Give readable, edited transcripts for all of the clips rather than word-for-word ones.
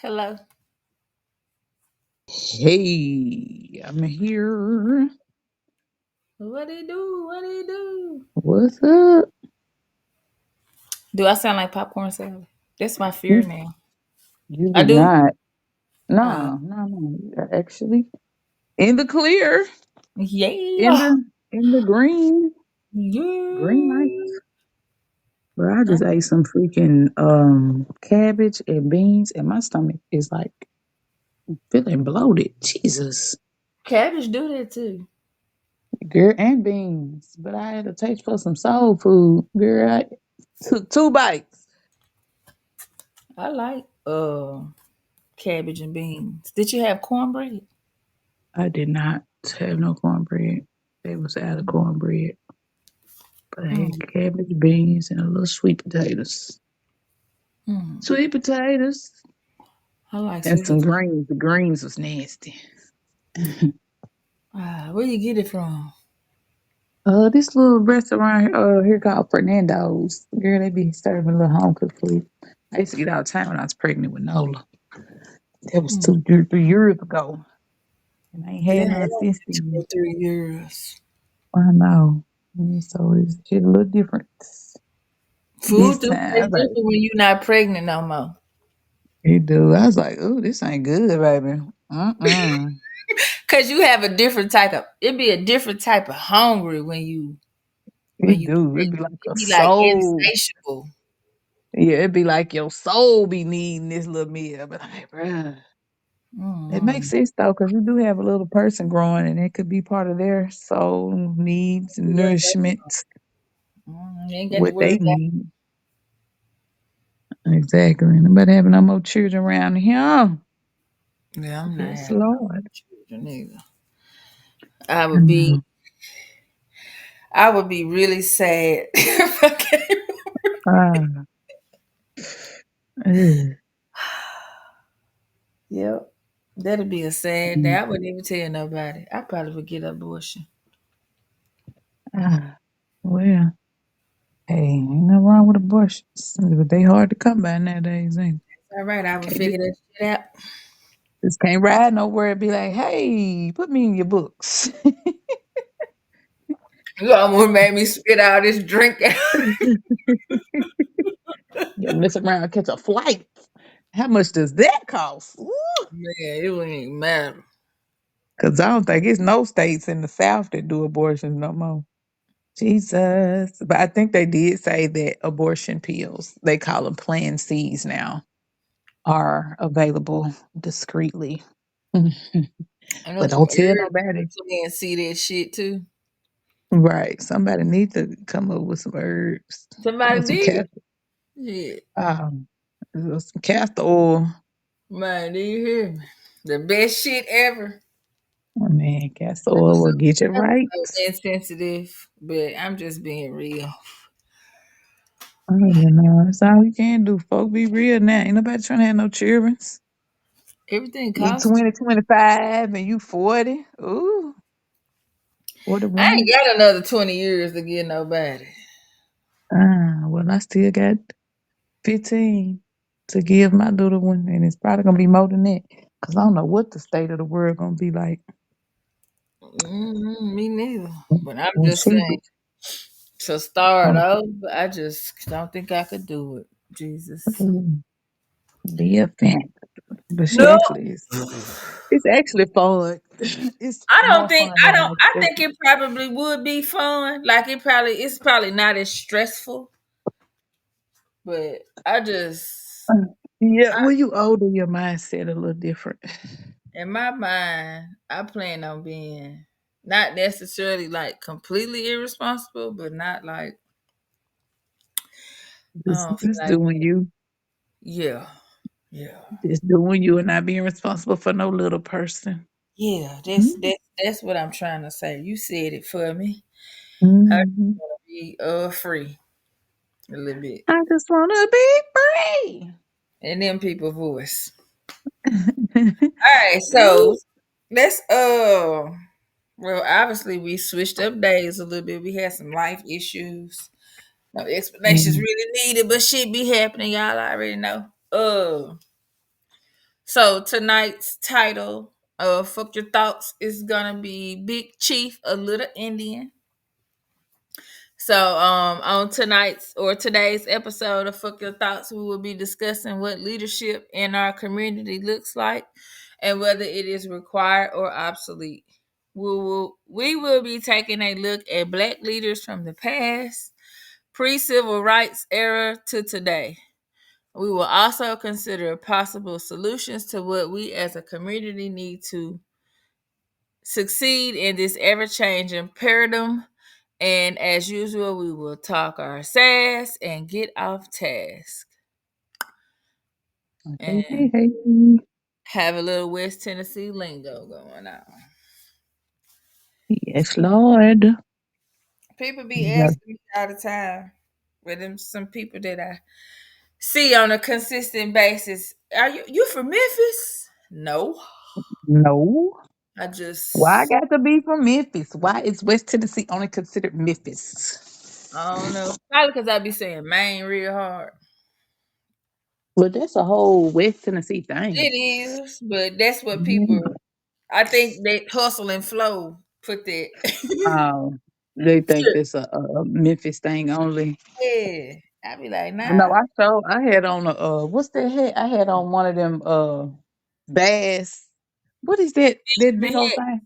Hello. Hey, I'm here. What do you do? What do you do? What's up? Do I sound like popcorn salad? That's my fear You, now. you I do do. not. Uh, No. You're actually in the clear, in yeah. the green light. Yeah. But I just ate some freaking cabbage and beans, and my stomach is like feeling bloated. Jesus, Cabbage do that too. girl, and beans. But I had a taste for some soul food, girl. I took two bites. I like cabbage and beans. Did you have cornbread? I did not have no cornbread. They was out of cornbread. But I had Mm, cabbage, beans, and a little sweet potatoes. mm. Sweet potatoes I like and sweet some potato. greens. The greens was nasty. Where you get it from? This little restaurant here called Fernando's. Girl, they be serving little home cooked food. I used to eat all the time when I was pregnant with Nola. That was Mm. 2, 3 years ago, and I ain't Yeah, had it none only since been 2 or then. 3 years. I know. So it's hit a little different this Food do time. I taste was like, different when you're not pregnant no more. it do. I was like, oh, this ain't good, baby. Mm-mm. Cause you have a different type of it'd be a different type of hungry when It you do. It be pregnant. like It'd a be like soul. insatiable. Yeah, it be like your soul be needing this little meal. But like, bruh, it makes Mm-hmm. sense though, because you do have a little person growing, and it could be part of their soul needs and nourishment, You ain't got to what worry they about. need. Exactly. Nobody having no more children around here. Yeah, I'm not Yes, having no more Lord. children either. I I would be know. I would be really sad if I came. Ah, ugh. Yep. That'd be a sad day. I wouldn't even tell nobody. I probably would get abortion. Ah, well, hey, ain't nothing wrong with abortions, but they hard to come by nowadays, ain't All right, I would they? figure that shit out. Just can't ride nowhere and be like, hey, put me in your books. You almost made me spit out this drink. You mess around and catch a flight. How much does that cost? Man, it wouldn't even matter. Because I don't think it's no states in the South that do abortions no more. Jesus. But I think they did say that abortion pills, they call them Plan Cs now, are available discreetly. I know But some don't tell herbs nobody. and see that shit too. Right. Somebody needs to come up with some herbs or Somebody some did. castor, Yeah. um, some castor oil. Man, do you hear me? The best shit ever. Oh, man, castor I'm oil so, will get you I'm right. so insensitive, but I'm just being real. Oh, you know, that's all you can do. Folk be real now. Ain't nobody trying to have no children. Everything You costs. 20, 25, and you 40. Ooh, I ain't 41. got another 20 years to get nobody. Well, I still got 15 to give my little one, and it's probably gonna be more than that. Cause I don't know what the state of the world gonna be like Me neither. But I'm when just she saying, be. to start Oh, over, I just don't think I could do it. Jesus. ooh, be a fan, but she No. actually is. It's actually fun. It's more fun I than don't I I think expected. it probably would be fun. Like it's probably not as stressful, but Uh, Yeah, when you older, your mindset a little different. in my mind, I plan on being not necessarily like completely irresponsible, but not like I Just, don't feel just like doing you, yeah, yeah, just doing you, and not being responsible for no little person. yeah. Mm-hmm. That's what I'm trying to say. You said it for me. I just Mm-hmm. want to be free a little bit, I just wanna be free. and then people voice. All right, so Ooh. let's well, obviously we switched up days a little bit. We had some life issues. No explanations Mm, really needed, but shit be happening. Y'all already know. So tonight's title of Fuck Your Thoughts is gonna be Big Chief, a Little Indian. So on tonight's or today's episode of Fuck Your Thoughts, we will be discussing what leadership in our community looks like and whether it is required or obsolete. We will be taking a look at black leaders from the past, pre-civil rights era to today. We will also consider possible solutions to what we as a community need to succeed in this ever changing paradigm. And as usual, we will talk our sass and get off task Hey, and hey, hey. have a little West Tennessee lingo going on. Yes, Lord. People be Yeah. asking me all the time, with them some people that I see on a consistent basis. Are you from Memphis? No, No. I Why I just got to be from Memphis? Why is West Tennessee only considered Memphis? I don't know. Probably because I be saying Maine real hard. Well, that's a whole West Tennessee It thing. is, but that's what Mm. people. I think that hustle and flow put that. Um, they think that's a Memphis thing only. Yeah, I be like, No, nah. I had on a what's that hat? I had on one of them Bass. What is that Fisherman big old hat, thing?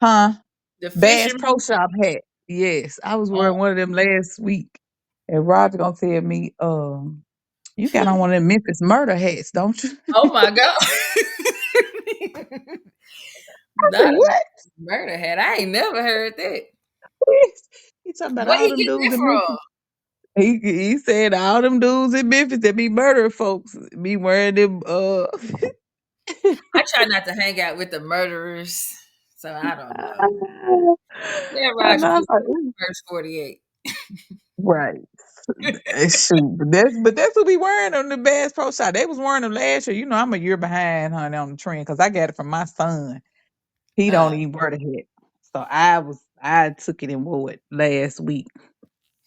Huh? the Bass fisherman Pro hat. Shop hat. Yes. I was wearing Oh, one of them last week. And Roger gonna tell me, you got on one of them Memphis murder hats, don't you? oh my god! I said, Not a what? murder hat. I ain't never heard that. He talking about Where all he them get dudes that in from? Memphis. He said all them dudes in Memphis that be murdering folks be wearing them I try not to hang out with the murderers, so I don't know. Yeah, I Roger know. I put was like, "Ooh." verse 48. Right. Shoot. But that's what we wearing on the Bass Pro Shop. They was wearing them last year. You know, I'm a year behind, honey, on the trend because I got it from my son. He don't Uh, even wear the hat. So I took it and wore it last week.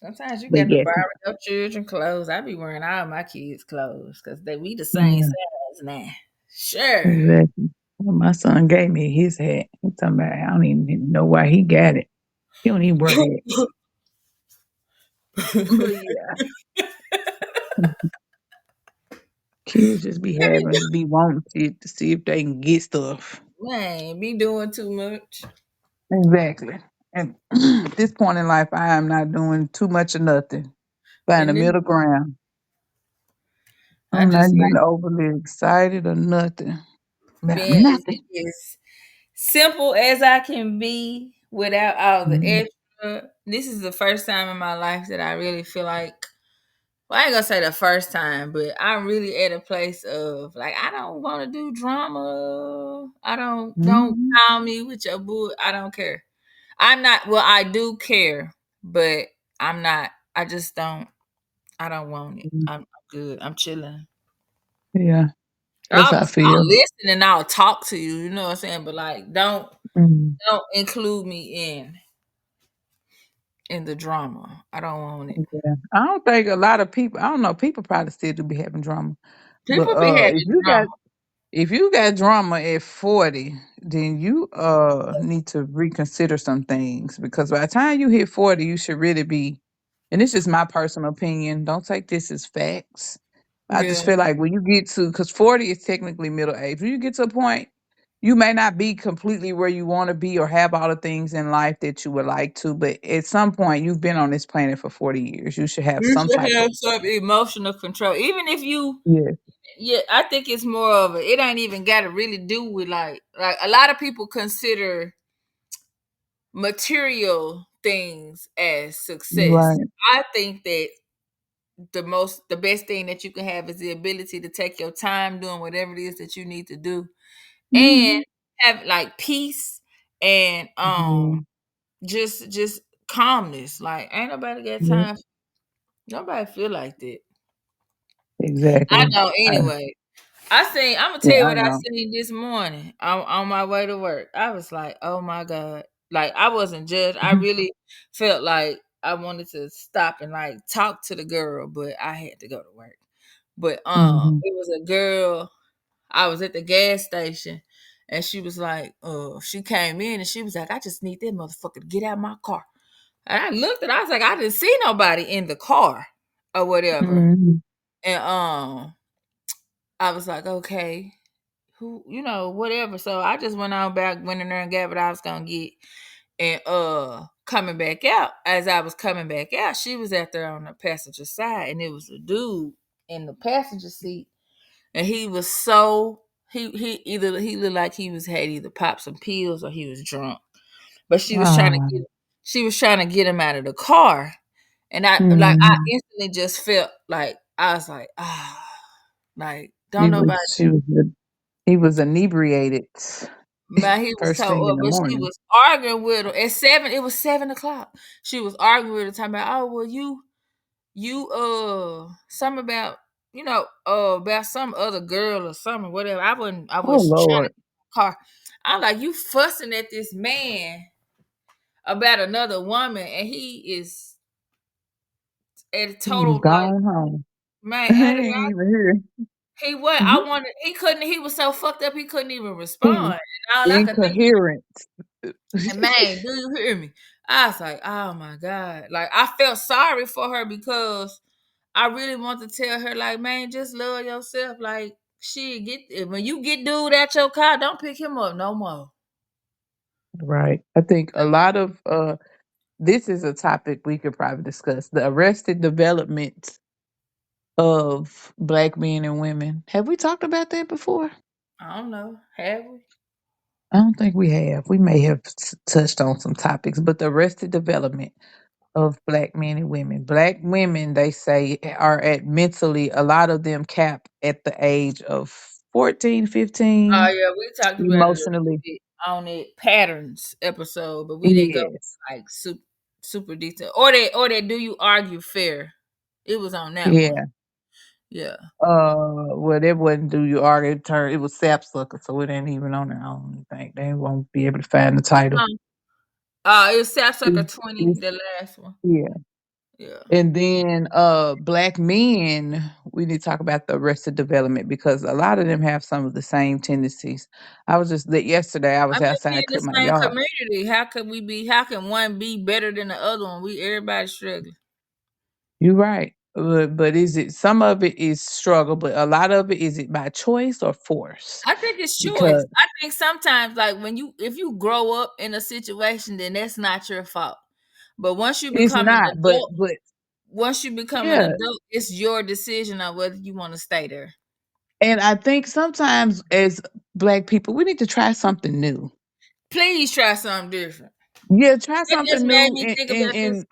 Sometimes you But got to yes, borrow your children clothes. I be wearing all my kids' clothes because we the same yeah, size now. Sure. exactly. Well, my son gave me his hat. He talking about I don't even know why he got it. He don't even wear hats. But yeah, kids just be wanting to see if they can get stuff. Man, be doing too much. Exactly. And at this point in life, I am not doing too much of nothing. Find a And then middle ground. I I'm not just getting like overly excited or nothing. About being nothing. as simple as I can be without all the Mhm. extra. This is the first time in my life that I really feel like, well, I ain't gonna say the first time, but I'm really at a place of like I don't want to do drama. I don't Mhm. call me with your boo. I don't care. I'm not. Well, I do care, but I'm not. I just don't. I don't want it. Mhm. I'm good. I'm chilling. Yeah, that's how I I'll feel. listen and I'll talk to you. You know what I'm saying? But like, Mhm. don't include me in the drama. I don't want it. Yeah. I don't think a lot of people. I don't know. People probably still do be having drama, but People be having drama. if you got drama at 40, then you need to reconsider some things because by the time you hit 40, you should really be. And this is my personal opinion. Don't take this as facts. I just Yeah. feel like when you get to, because 40 is technically middle age, when you get to a point, you may not be completely where you want to be or have all the things in life that you would like to, but at some point, you've been on this planet for 40 years. You should have You some should type of, have some emotional control. Even if you, yeah. yeah, I think it's more of it ain't even got to really do with like a lot of people consider material things as success. Right. I think that the best thing that you can have is the ability to take your time doing whatever it is that you need to do and Hmm. have like peace and Yeah. just calmness. Like ain't nobody got Yeah. time. Nobody feel like that. I Exactly. know I, anyway. I'm gonna yeah, tell you I what I know. seen this morning on my way to work. I was like, oh my God. Like I wasn't judged. I Mhm. really felt like I wanted to stop and like talk to the girl, but I had to go to work. But Mhm. it was a girl. I was at the gas station, and she was like, she came in and she was like, I just need that motherfucker to get out of my car. And I looked and I was like, I didn't see nobody in the car or whatever. Mhm. And I was like, okay, who, whatever. So I just went on back, went in there and got what I was gonna get. And coming back out, as I was coming back out, she was out there on the passenger side, and it was a dude in the passenger seat, and he was so he looked like he was had either popped some pills or he was drunk. But Ah. she was trying to get him out of the car. And I Mhm. instantly just felt like I was like, like don't He was nobody. she was he was inebriated Man, he was first so thing in up, the but she morning. was arguing with him at 7. It was 7 o'clock. She was arguing with him, talking about, oh well, you something about about some other girl or something, whatever. I Oh was trying to Lord. get in the car. I'm like, you fussing at this man about another woman, and he is at a He was total like, gone home. man, He at it, ain't even here. he was. I Mhm. wanted. He couldn't. He was so fucked up. He couldn't even He was respond. And all I could think, incoherent. and man, do you hear me? I was like, oh my god. Like I felt sorry for her because I really want to tell her, like, man, just love yourself. Like, shit, get when you get dude at your car, don't pick him up no more. Right. I think a lot of this is a topic we could probably discuss. The arrested development of black men and women. Have we talked about that before? I don't know. Have we? I don't think we have. We may have touched on some topics, but the arrested development of black men and women. Black women, they say, are at mentally, a lot of them cap at the age of 14, Oh 15, yeah, we talked about it a little emotionally. bit on it patterns episode, but we didn't go Yes. like super detail. Or that do you argue fair? It was on that one. Yeah. Yeah. Well, that wasn't do you argue turn. It was sapsucker, so it ain't even on their own. I think they won't be able to find the title. Um, it was Sapsucker It's, 20, it's, the last one. yeah. Yeah. And then black men, we need to talk about the arrested development because a lot of them have some of the same tendencies. I was just that yesterday I I was mean, we outside in the cutting my same yard. community. How can one be better than the other one? We everybody struggling. You're right. But is it some of it is struggle, but a lot of it is it by choice or force? I think it's choice. Because I think sometimes, like if you grow up in a situation, then that's not your fault. But it's not, but once you become an yeah. adult, it's your decision on whether you want to stay there. And I think sometimes as black people, we need to try something new. Please try something different. Yeah, try It just something made new. me And, think and, about this.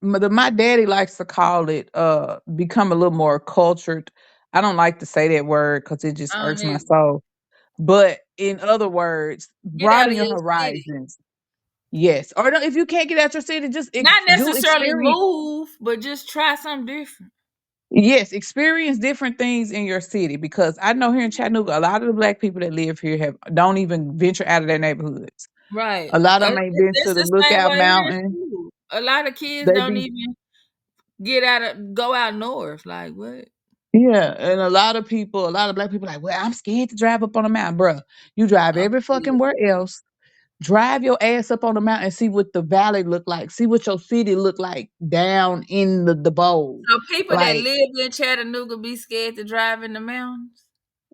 and my daddy likes to call it become a little more cultured. I don't like to say that word because it just I don't irks my know. soul. But in other words, Get out broaden of your your city. horizons. Yes. Or no, if you can't get out your city, just Not do necessarily experience. move, but just try something different. Yes, experience different things in your city because I know here in Chattanooga, a lot of the black people that live here have don't even venture out of their neighborhoods. Right. A lot of them ain't been to It's the the same Lookout way here Mountain. too. A lot of kids They don't be even go out north. Like what? Yeah, and a lot of people, a lot of black people like, well, I'm scared to drive up on a mountain, bruh. You drive Oh, every yeah. fucking where else. Drive your ass up on the mountain and see what the valley look like. See what your city look like down in the bowl. So people that Like, live in Chattanooga be scared to drive in the mountains.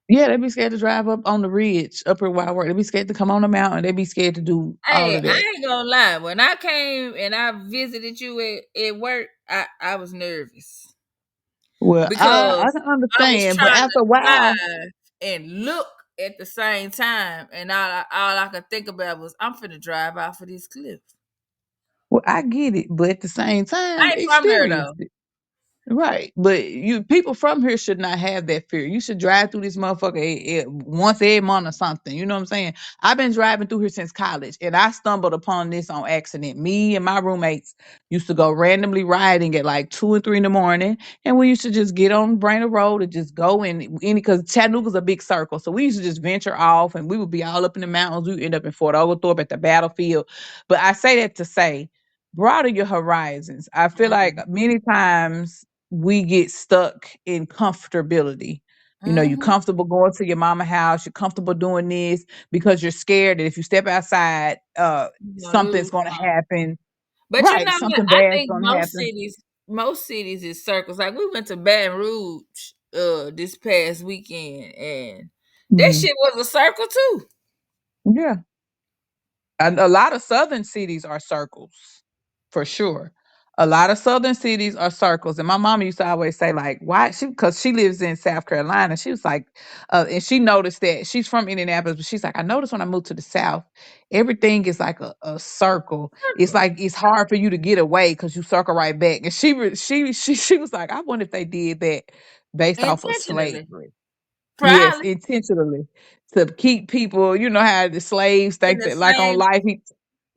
yeah, they be scared to drive up on the ridge, up here where I work. They be scared to come on the mountain. They be scared to do all Hey, of I that. ain't gonna lie. When I came and I visited you at work, I was nervous Well, I because can I was understand, but trying after a to while, drive and look at the same time, and all I could think about was I'm finna drive off of this cliff. well, I get it, but at the same I time, ain't from there experience though. it. Right, but you people from here should not have that fear. You should drive through this motherfucker once every month or something. You know what I'm saying? I've been driving through here since college, and I stumbled upon this on accident. Me and my roommates used to go randomly riding at like 2 and 3 in the morning, and we used to just get on Brainerd Road and just go in any because Chattanooga's a big circle, so we used to just venture off, and we would be all up in the mountains. We would end up in Fort Oglethorpe at the battlefield. But I say that to say, broaden your horizons. I feel like Mm. many times we get stuck in comfortability. You know, you're Mm-hmm. comfortable going to your mama house, you're comfortable doing this because you're scared that if you step outside, You gonna something's lose gonna some. happen. But you Right, know what? something I bad's think gonna happen. most cities is circles. Like we went to Baton Rouge this past weekend, and that Mhm. shit was a circle too. Yeah. And a lot of southern cities are circles, for sure. A lot of southern cities are circles. And my mom used to always say, like, why? Because she lives in South Carolina. She was like, and she noticed that she's from Indianapolis, but she's like, I noticed when I moved to the South, everything is like a circle. It's Circle. like it's hard for you to get away because you circle right back. And she was like, I wonder if they did that based off of Intentionally. slavery. Yes, Probably. intentionally to keep people, you know how the slaves In think the that like on same. life,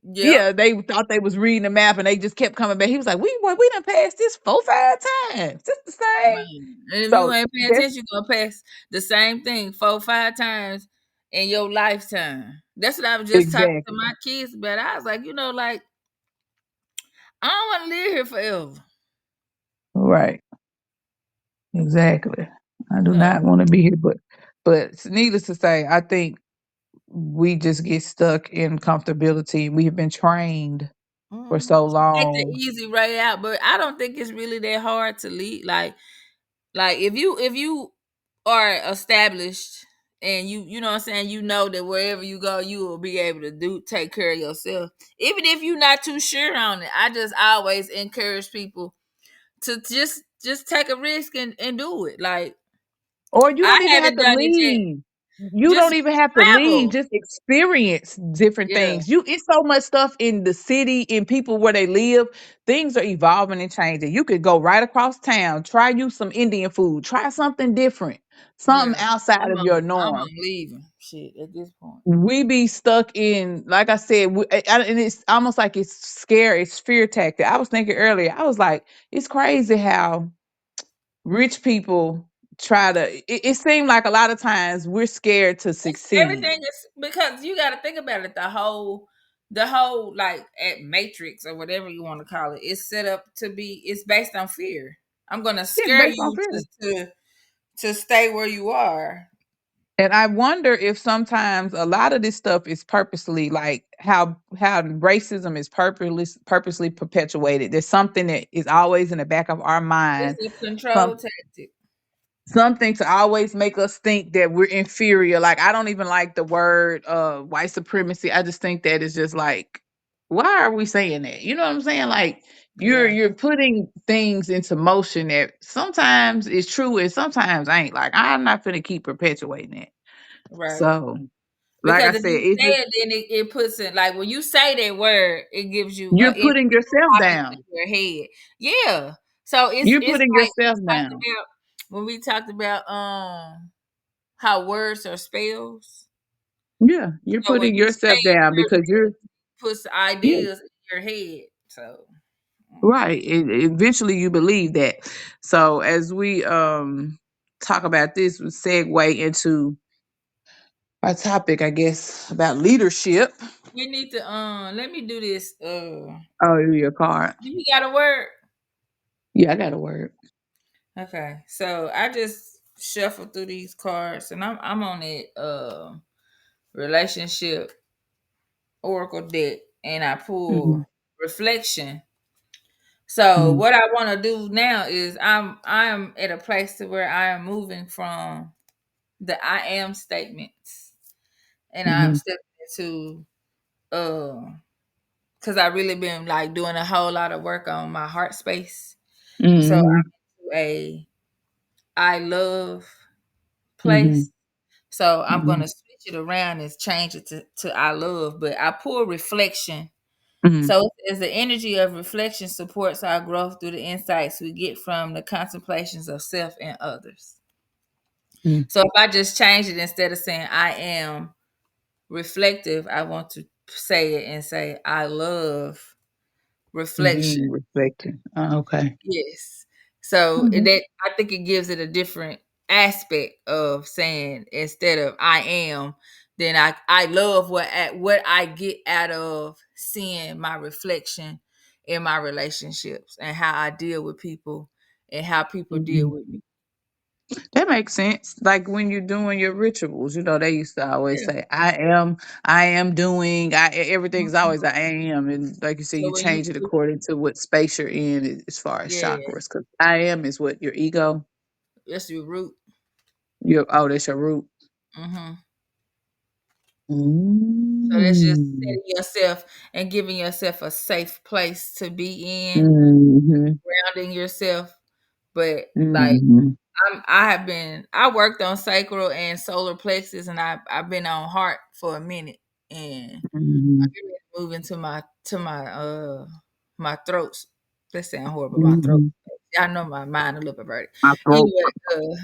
Yep. yeah, they thought they was reading the map and they just kept coming back. He was like, we done passed this 4, 5 times. Just the same. Man. And if you So ain't paying that's attention, you're gonna pass the same thing 4, 5 times in your lifetime. That's what I was just talking to exactly my kids about. I was like, like, I don't want to live here forever. right. Exactly. I do So, not want to be here, but needless to say, I think we just get stuck in comfortability. We have been trained for so to take the long. easy way out, but I don't think it's really that hard to lead. Like if you are established and you know what I'm saying, you know that wherever you go, you will be able to take care of yourself. Even if you're not too sure on it. I just always encourage people to just take a risk and do it. Like Or you I don't even have haven't to done it yet. leave. You Just don't even have to leave. travel. Just experience different Yeah, things. It's so much stuff in the city, in people where they live. Things are evolving and changing. You could go right across town, try you some Indian food, try something different, something yeah. outside of your I'm norm. on leaving. Shit, at this point. We be stuck in, like I said, and it's almost like it's scary. It's fear tactic. I was thinking earlier. I was like, it's crazy how rich people try to it seemed like a lot of times we're scared to It's succeed. everything is because you got to think about it. The whole like at Matrix or whatever you want to call it, it's set up to be. It's based on fear. I'm gonna Yeah, scare based on you fear. to stay where you are. And I wonder if sometimes a lot of this stuff is purposely, like how racism is purposely perpetuated. There's something that is always in the back of our mind, It's a control tactic. something to always make us think that we're inferior. Like I don't even like the word white supremacy. I just think that it's just like, why are we saying that? You know what I'm saying? Like Yeah, you're putting things into motion that sometimes is true and sometimes ain't. Like I'm not gonna keep perpetuating it. right. So like I Because if said, you it's say just it, then it puts it like when you say that word, it gives you you're it putting yourself pop into down. your head. Yeah. So You're it's putting like yourself down. when we talked about how words are spells. Yeah, you're So when putting you say yourself down because it you're puts yeah. ideas in your head. So Right. Eventually you believe that. So as we talk about this, we segue into our topic, I guess, about leadership. we need to let me do this. Oh, your card. You got a word? Yeah, I got a word. Okay. So I just shuffled through these cards and I'm on it relationship oracle deck and I Hmm. pull reflection. So Hmm. what I want to do now is I'm at a place to where I am moving from the I am statements and I'm Hmm. stepping into because I really been like doing a whole lot of work on my heart space. So Hmm. I'm into a I love Hmm. place. So I'm Hmm. gonna switch it around and change it to I love, but I pull reflection. Hmm. So as the energy of reflection supports our growth through the insights we get from the contemplations of self and others. So if I just change it instead of saying I am reflective, I want to say it and say I love reflection. Reflecting. Okay. Yes. So Hmm. that I think it gives it a different aspect of saying instead of I am, then I love what I get out of seeing my reflection in my relationships and how I deal with people and how people deal Hmm. with me. That makes sense. Like when you're doing your rituals, they used to always Yeah. say, I am doing, everything's always I am. And like you said, So you when you change it according to what space you're in as far as yeah, chakras. Because I am is what your ego, that's your root. that's your root. Hmm. So that's just Mm. setting yourself and giving yourself a safe place to be in, Mm-hmm. grounding yourself. But like Mm-hmm. I worked on sacral and solar plexus, and I've been on heart for a minute, and Mm-hmm. I'm getting ready to move into my throats. That sound horrible. My throat. Mm-hmm. I know my mind a little perverted. My throat. Anyway,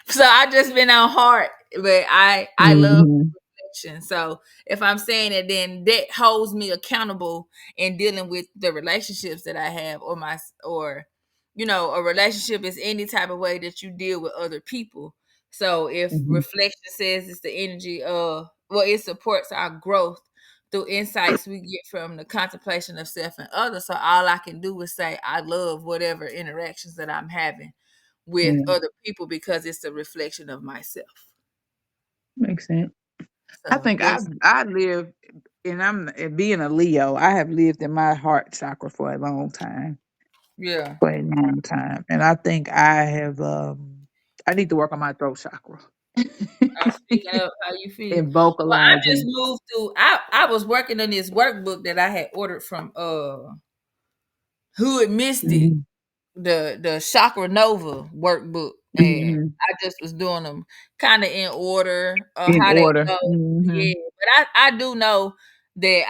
so I just been on heart, but I love Mm-hmm. reflection. So if I'm saying it, then that holds me accountable in dealing with the relationships that I have, or a relationship is any type of way that you deal with other people. So if Mm-hmm. reflection says it's the energy of, well, it supports our growth through insights we get from the contemplation of self and others. So all I can do is say I love whatever interactions that I'm having with Yeah, other people because it's a reflection of myself. makes sense. I So think that's I live, and being a Leo, I have lived in my heart chakra for a long time, yeah. and I think I have. I need to work on my throat chakra Speaking of how you feel, and well, I just vocalizing. moved through. I was working on this workbook that I had ordered from Hood Mystic, Mhm. the Chakra Nova workbook, and Mhm. I just was doing them kind of in order of In how they order. go. Hmm. Yeah, but I do know that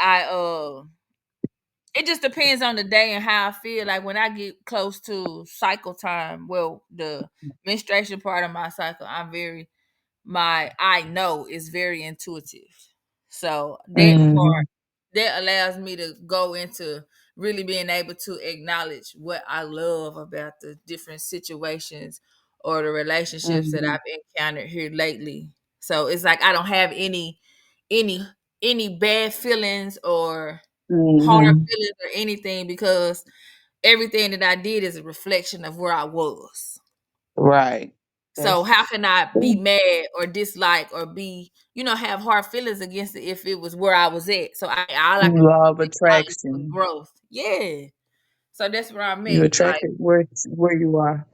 it just depends on the day and how I feel. Like when I get close to cycle time, well, the menstruation part of my cycle, my I know is very intuitive. So that part Hmm. that allows me to go into really being able to acknowledge what I love about the different situations or the relationships that Hmm. I've encountered here lately. So it's like I don't have any any bad feelings or hard Hmm. feelings or anything because everything that I did is a reflection of where I was. Right. So That's how can I be cool. mad or dislike or have hard feelings against it if it was where I was at? So all I can do Law of is acknowledge the attraction. growth. Yeah. So that's where I'm You at. Like, attracted where you are.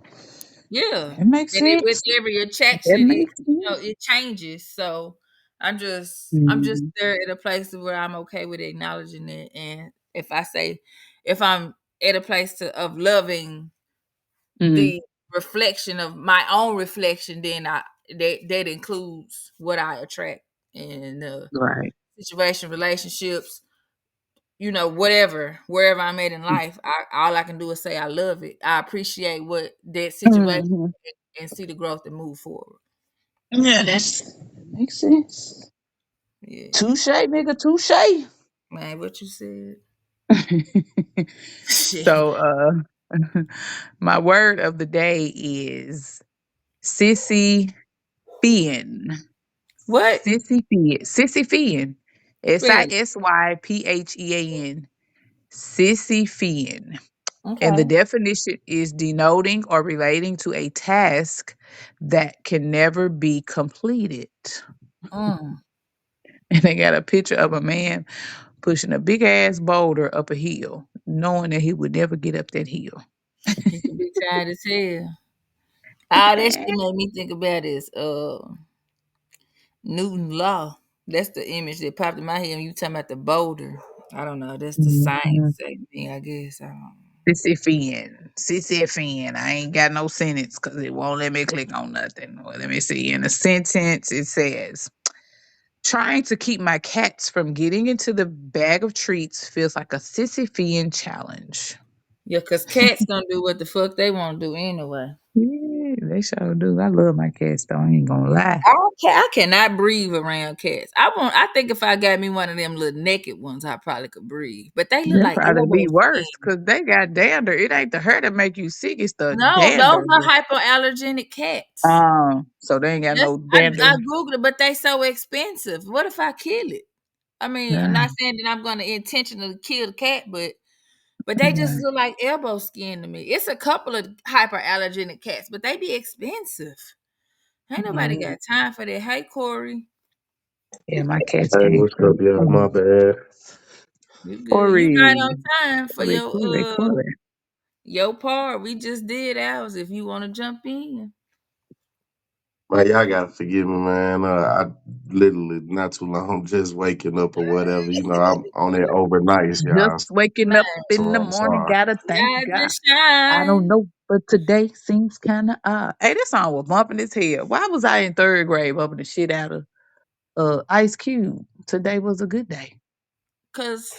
yeah. It makes And it, with sense. every That attraction, makes sense. it changes. So I'm just Hmm. there at a place where I'm okay with acknowledging it. And if I'm at a place of loving Hmm. the reflection of my own reflection, then that includes what I attract in Right. situation, relationships, whatever, wherever I'm at in life. All I can do is say I love it. I appreciate what that situation Hmm. and see the growth and move forward. Yeah, that makes sense. Yeah, Touche, nigga, touche. man, what you said. Shit. So, my word of the day is Sissy Fian. What? Sissy Fian. Sissy Fian. Spell it. Sissyphean. Sissy Fian. And the Okay. definition is denoting or relating to a task that can never be completed. Mm. And they got a picture of a man pushing a big ass boulder up a hill, knowing that he would never get up that hill. He could be tired as hell. All that shit made me think about is Newton Law. That's the image that popped in my head when you talking about the boulder. I don't know. That's the Mhm. science thing, I guess. I don't know. Sisyphean. Sisyphean. I ain't got no sentence because it won't let me click on nothing. Well, let me see. In a sentence, it says, trying to keep my cats from getting into the bag of treats feels like a Sisyphean challenge. Yeah, cause cats gonna do what the fuck they want to do anyway. Yeah, they sure do. I love my cats, though. I ain't gonna lie. I cannot breathe around cats. I think if I got me one of them little naked ones, I probably could breathe. But they look That like probably Elmo be worse skin. because they got dander. It ain't the hair that make you sick, it's the No, those dander. are hypoallergenic cats. So they ain't got That's no dander. I googled it, but they so expensive. What if I kill it? I mean, I'm Yeah. not saying that I'm gonna intentionally kill the cat, but But they just look like elbow skin to me. It's a couple of hyperallergenic cats, but they be expensive. Ain't nobody Mhm. got time for that. Hey, Corey, Yeah, my cats Hey, came what's up, through. y'all? My bad. you good? You right Corey, on time for Corey, Corey, Corey. your part. We just did ours. If you want to jump in, Man, y'all gotta forgive me, man. I literally not too long just waking up or whatever. You know, I'm on that overnight, y'all. Just waking up man, So in the I'm morning, sorry. gotta thank rise and God. I don't shine. know, but today seems kind of odd. Hey, this song was bumping his head. Why was I in third grade bumping the shit out of Ice Cube? Today was a good day. Cause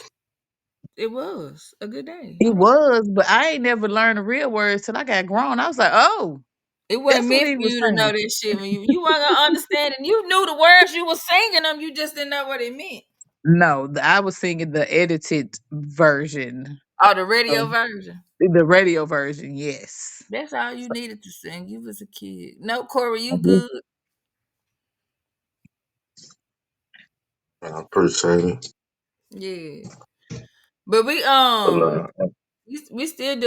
it was a good day. It All right. was, but I ain't never learned the real words till I got grown. I was like, oh, It wasn't that's what meant he for was you to know saying. that shit when you weren't gonna understand and you knew the words you were singing them, you just didn't know what it meant. No, I was singing the edited version Oh, the radio of version. the radio version. Yes. That's all you needed to sing. You was a kid. No, Corey, I you did. good. I appreciate it. Yeah. But we But nah, we still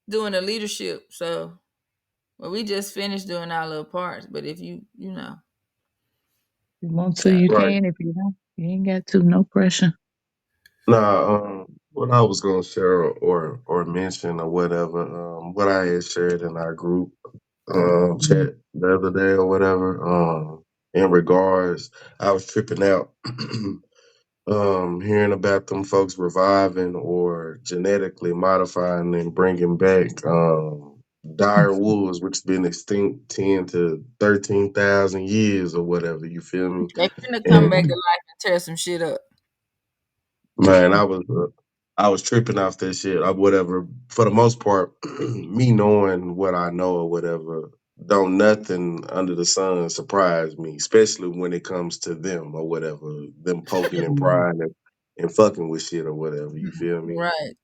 doing the leadership, so well, we just finished doing our little parts. But if you know, You want to, so you right. can. If you don't, you ain't got to. No pressure. Nah, what I was gonna share or mention or whatever, what I had shared in our group Mhm. chat the other day or whatever, in regards, I was tripping out. Hearing about them folks reviving or genetically modifying and bringing back dire wolves, which has been extinct 10 to 13,000 years or whatever. You feel me? they finna come back to And life and tear some shit up. man, I was tripping off that shit or whatever. For the most part, me knowing what I know or whatever, don't nothing under the sun surprise me, especially when it comes to them or whatever, them poking and Mhm. prying and fucking with shit or whatever. You feel me? Right.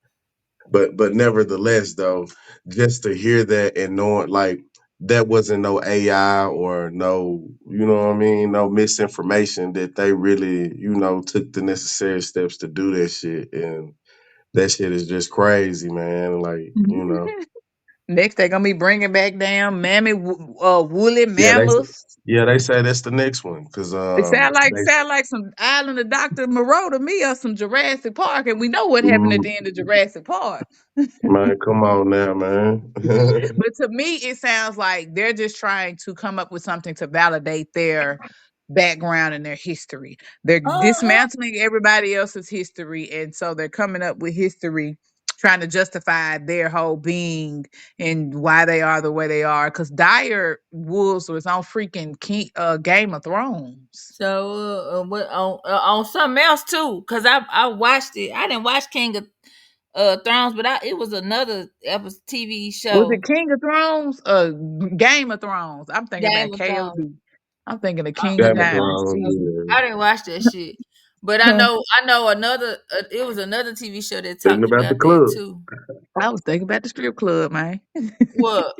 But nevertheless, though, just to hear that and knowing like that wasn't no AI or no, you know what I mean, no misinformation that they really, took the necessary steps to do that shit. And that shit is just crazy, man. Like, Next, they're gonna be bringing back down woolly yeah, mammoths. they say that's the next one because It they sound like some Island of Doctor Moreau to me, or some Jurassic Park, and we know what happened at mm, the end of Jurassic Park. man, come on now, man. But to me, it sounds like they're just trying to come up with something to validate their background and their history. They're Uh-huh. dismantling everybody else's history, and so they're coming up with history trying to justify their whole being and why they are the way they are. Because Dire Wolves was on freaking Game of Thrones. So what on something else too? Cause I watched it. I didn't watch King of Thrones, but it was another episode TV Was it show, King of Thrones? Game of Thrones. I'm thinking Game about of Thrones. KOD. I'm thinking of I King of Game of Diamonds don't Thrones, know. season. yeah. I didn't watch that shit, but I know another. It was another TV show that Thinking talked about the about that club. too. I was thinking about the strip club, man. What?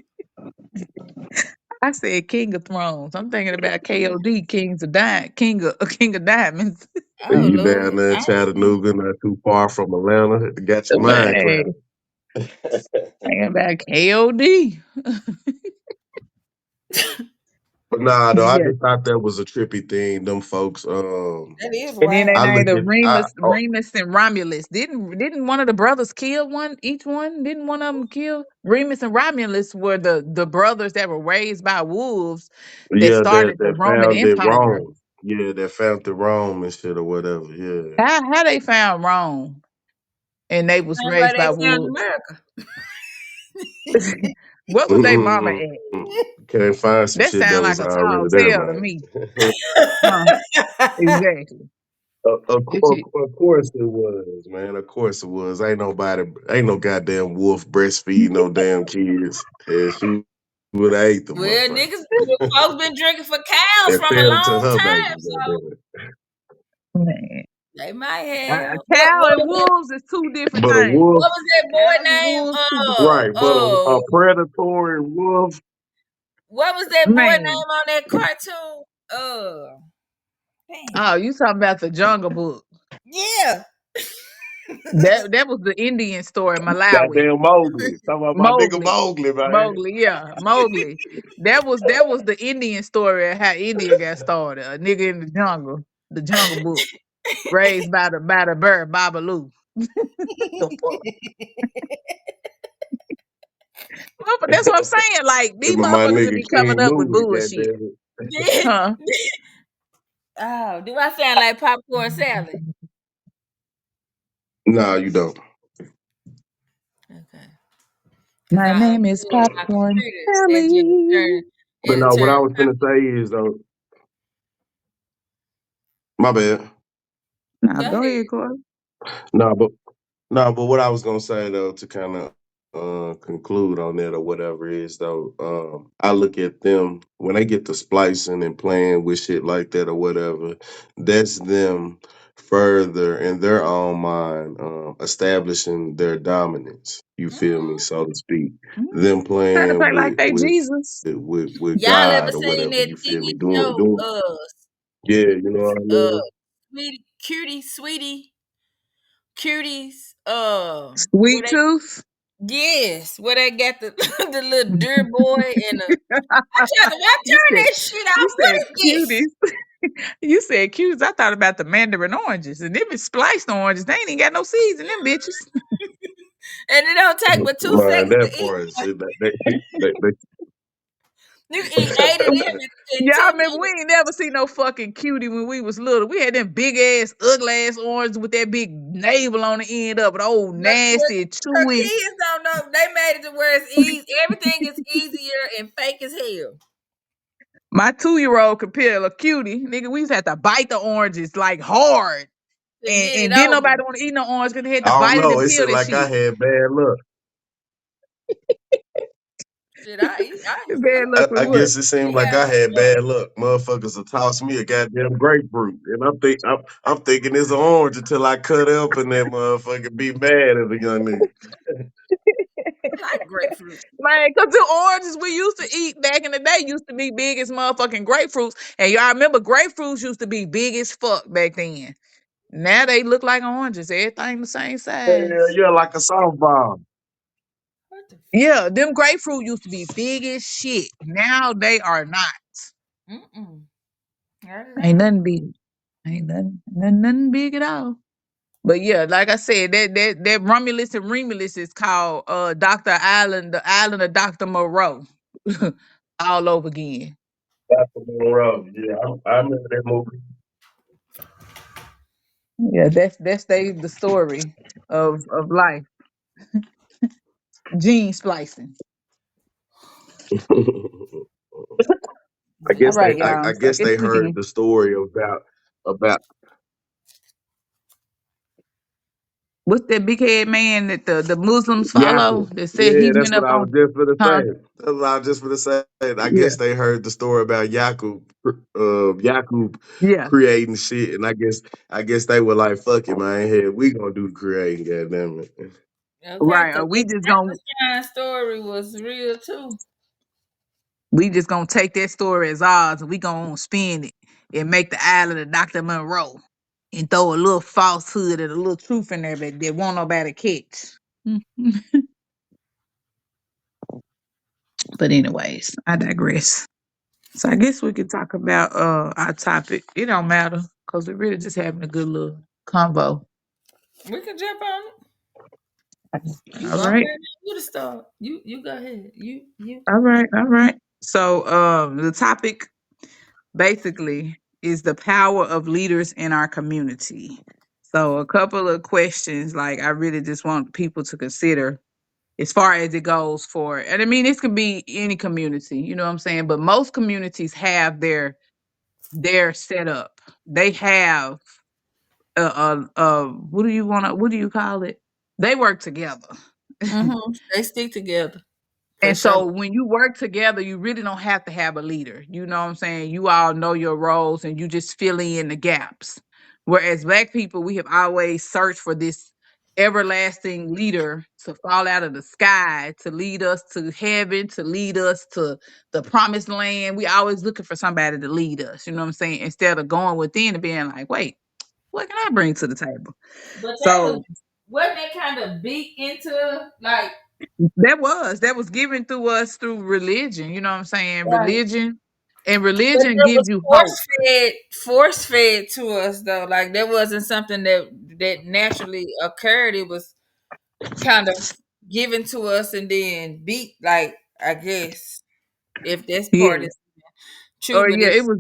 I said King of Thrones. I'm thinking about KOD, King of Diamonds. Oh You Lord, down there in Chattanooga, not too far from Atlanta. Got your mind Man, clouded. thinking about KOD. But nah, though, I Yeah. just thought that was a trippy thing. Them folks. that is And then they wild. I named look a at. Remus and Romulus. Didn't one of the brothers kill one? Each one? Didn't one of them kill? Remus and Romulus were the brothers that were raised by wolves that Yeah, started the that Roman found it Empire. wrong. Yeah, that found it wrong and shit or whatever. Yeah. How they found Rome and they was Same way raised by they found wolves? America. What was their mama at? Can't find some That shit that sound like was a tall already there, tale to man. me. Huh? Exactly. This shit. Of course it was, man. Of course it was. Ain't no goddamn wolf breastfeeding no damn kids. And she would have ate the Well, motherfucker niggas, folks been drinking for cows and from a fed them to long her baby. time, so Goddamn it. Man. they might A have. cow and wolves is two different But a things. wolf, What was that boy Cows and name? wolves, two different right? But a predatory wolf, What was that boy man. name on that cartoon? Uh, damn. Oh, you talking about the Jungle Book? Yeah. That was the Indian story, Malawi. Goddamn Mowgli. Talking about my nigga Mowgli. Mowgli, man. Mowgli, yeah, Mowgli. That was the Indian story of how India got started. A nigga in the Jungle Book, raised by the bird Babalu. The fuck? Well, but that's what I'm saying. Like these My motherfuckers would nigga be coming King up with Louis, bullshit, goddamn Did- huh? oh, do I sound like popcorn salad? Nah, you don't. Okay. Cause My I name is unplugged my Popcorn computer. It just Sally. turned But it no, what I turned was finna say is though, my bad. Now go go ahead. ahead, Corey. No, but no, but what I was gonna say though to kind of conclude on that or whatever is though, I look at them when they get to splicing and playing with shit like that or whatever. That's them further in their own mind establishing their dominance. You feel me, Mhm. so to speak. Mhm. Them Trying to playing play like they Jesus. with Y'all ever God or seen whatever. that You feel me? TV Doing show yeah, you know what I uh mean. Sweetie Cuties where Sweet they Tooth. yes, where they got the the little dear boy and I tried to why You turn said that shit you off? said What is this? cuties. You said cuties. I thought about the mandarin oranges, and them is spliced oranges. They ain't even got no seeds in them bitches. And it don't take but 2 seconds Man, that to eat. part is shit. They You can eat 8 of them in Y'all 10 remember we minutes. ain't never seen no fucking cutie when we was little. We had them big ass, ugly ass oranges with that big navel on the end of it, old But what nasty, her chewy. kids don't know, they made it to where it's easy. Everything is easier and fake as hell My 2-year-old could peel a cutie. Nigga, we used to have to bite the oranges like hard. to And get it and didn't over. nobody want to eat no orange because they had to I don't bite it know. and It peel seemed that like I shit. had bad luck. Shit, I used to Bad luck with I what? guess it seemed we like had I one had of bad luck. Motherfuckers will toss me a goddamn grapefruit, and I'm thinking it's an orange until I cut up and that motherfucker be mad as a young nigga. I like grapefruit. Man, cause the oranges we used to eat back in the day used to be big as motherfucking grapefruits. And y'all remember grapefruits used to be big as fuck back then. Now they look like oranges. Everything the same Hell size. yeah, like a softball. What the fuck? Yeah, them grapefruit used to be big as shit. Now they are not. Mm-mm. Not at Ain't all. nothing big. Ain't nothing big at all. But yeah, like I said, that Romulus and Remulus is called Dr. Island, the island of Dr. Moreau. All over again. That's the Monroe. Yeah, I remember that movie. Yeah, the story of life. Gene splicing. All right, y'all. I So I guess guess they we heard can. the story about What's that big head man that the Muslims follow Yakub. that said he Yeah, that's went what up I was on? just gonna Huh? say. That's what I was just gonna say. I Yeah, guess they heard the story about Yakub yeah. creating shit, and I guess they were like, "Fuck it, man. Here we gonna do the creating, goddamn it." Okay, Right. because Or that Frankenstein story was real too. we just gonna take that story as ours and we gonna spin it and make the island of Dr. Monroe and throw a little falsehood and a little truth in there that won't nobody catch. But anyways, I digress. So I guess we could talk about our topic. It don't matter because we're really just having a good little convo. We can jump on it. All You right. already you the star. You go ahead. You. All right. All right. So the topic basically is the power of leaders in our community. So a couple of questions like I really just want people to consider as far as it goes for, and I mean this could be any community, you know what I'm saying? But most communities have their setup. They have what do you want to what do you call it? They work together. Mm-hmm. They stick together for And sure. so when you work together, you really don't have to have a leader. You know what I'm saying? You all know your roles and you just fill in the gaps. Whereas black people, we have always searched for this everlasting leader to fall out of the sky, to lead us to heaven, to lead us to the promised land. We always looking for somebody to lead us, you know what I'm saying? Instead of going within and being like, wait, what can I bring to the table? But that was So wasn't it kind of beat into like That was given through us through religion. You know what I'm saying? right. Religion, and But religion it was gives you hope. force fed to us though. Like that wasn't something that naturally occurred. It was kind of given to us and then beat. Like I guess if this part Yes. is true, Or but yeah, it it's was.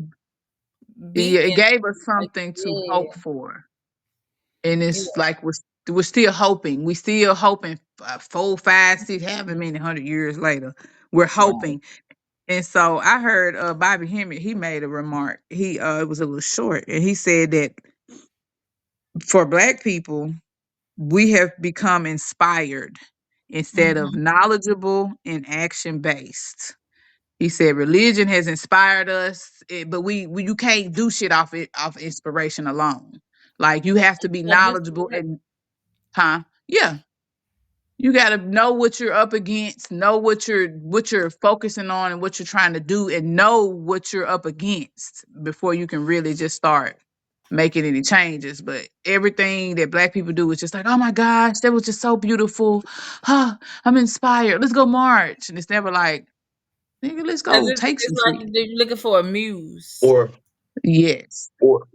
beat Yeah, it and gave us like something to yeah, hope for, and yeah, it's like we're still hoping. We still hoping. 4, 5, 6, however many 100 years later, we're right. hoping. And so I heard Bobby Hemmett. He made a remark. It was a little short, and he said that for Black people, we have become inspired instead of Mhm. knowledgeable and action based. He said religion has inspired us, but we you can't do shit off inspiration alone. Like you have to be Gotta do knowledgeable and huh? Yeah. You got to know what you're up against, know what you're focusing on and what you're trying to do and know what you're up against before you can really just start making any changes. But everything that Black people do is just like, "Oh my gosh, that was just so beautiful. Huh, I'm inspired. Let's go march." And it's never like, "Nigga, let's because go take it's some like shit." they're looking for a muse. or Yes. or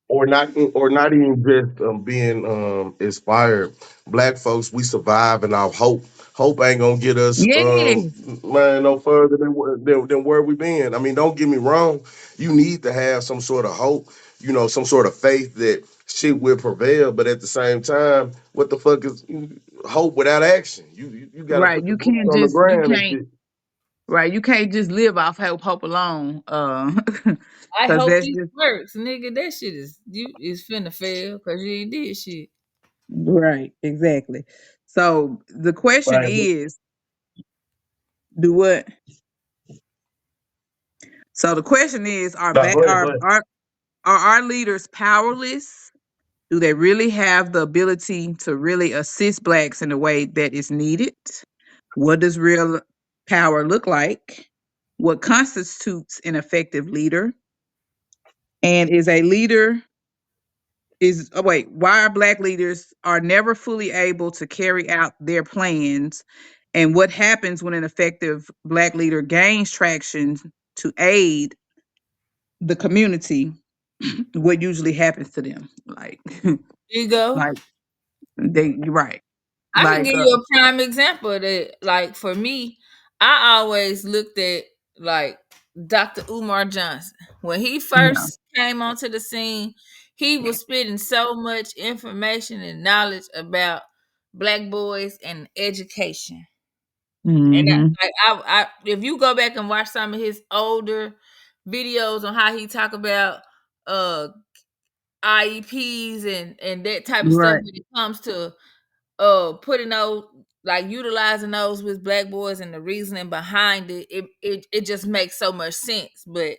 or not even just being inspired. Black folks, we surviving off hope. Hope ain't gonna get us, Yes. man, no further than where we been. I mean, don't get me wrong. You need to have some sort of hope, some sort of faith that shit will prevail. But at the same time, what the fuck is hope without action? You got to Right. put the boots on the You ground and can't shit. right. You can't just live off hope alone. I Cause hope that's this just works, nigga. That shit is finna fail because you ain't did shit. right, exactly. So the question Right. is, do what? So the question is, Now, go ahead. Go ahead. are our leaders powerless? Do they really have the ability to really assist Blacks in the way that is needed? What does real power look like? What constitutes an effective leader? And is a leader is oh wait, why are Black leaders are never fully able to carry out their plans, and what happens when an effective Black leader gains traction to aid the community? What usually happens to them? Like, Ego. like you're right. I can Like, give you a prime example of that. Like for me, I always looked at like Dr. Umar Johnson. When he yeah, first came onto the scene, he was spitting so much information and knowledge about black boys and education. And mm-hmm, if you go back and watch some of his older videos on how he talk about uh IEPs and that type of stuff right, when it comes to putting those like utilizing those with black boys and the reasoning behind it just makes so much sense. But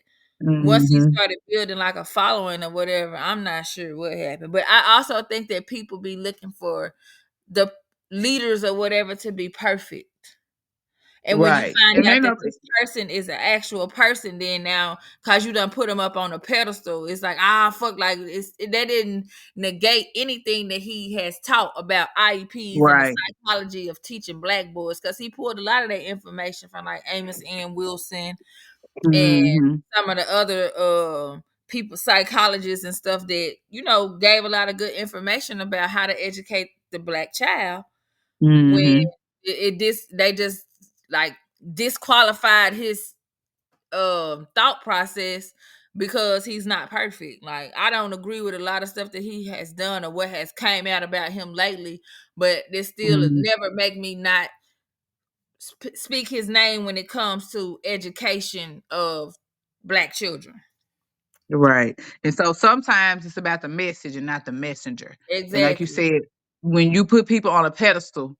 once he mm-hmm, started building like a following or whatever, I'm not sure what happened. But I also think that people be looking for the leaders or whatever to be perfect. And when you right, find and out they that know, this person is an actual person, then now because you done put them up on a pedestal, it's like fuck, like that didn't negate anything that he has taught about IEPs and the right, psychology of teaching black boys. Because he pulled a lot of that information from like Amos N. Wilson and mm-hmm, some of the other people, psychologists and stuff that gave a lot of good information about how to educate the black child when mm-hmm, they just like disqualified his thought process because he's not perfect. Like I don't agree with a lot of stuff that he has done or what has came out about him lately, but this still mm-hmm. never make me not speak his name when it comes to education of black children. Right. And so sometimes it's about the message and not the messenger. And like you Exactly. said, when you put people on a pedestal,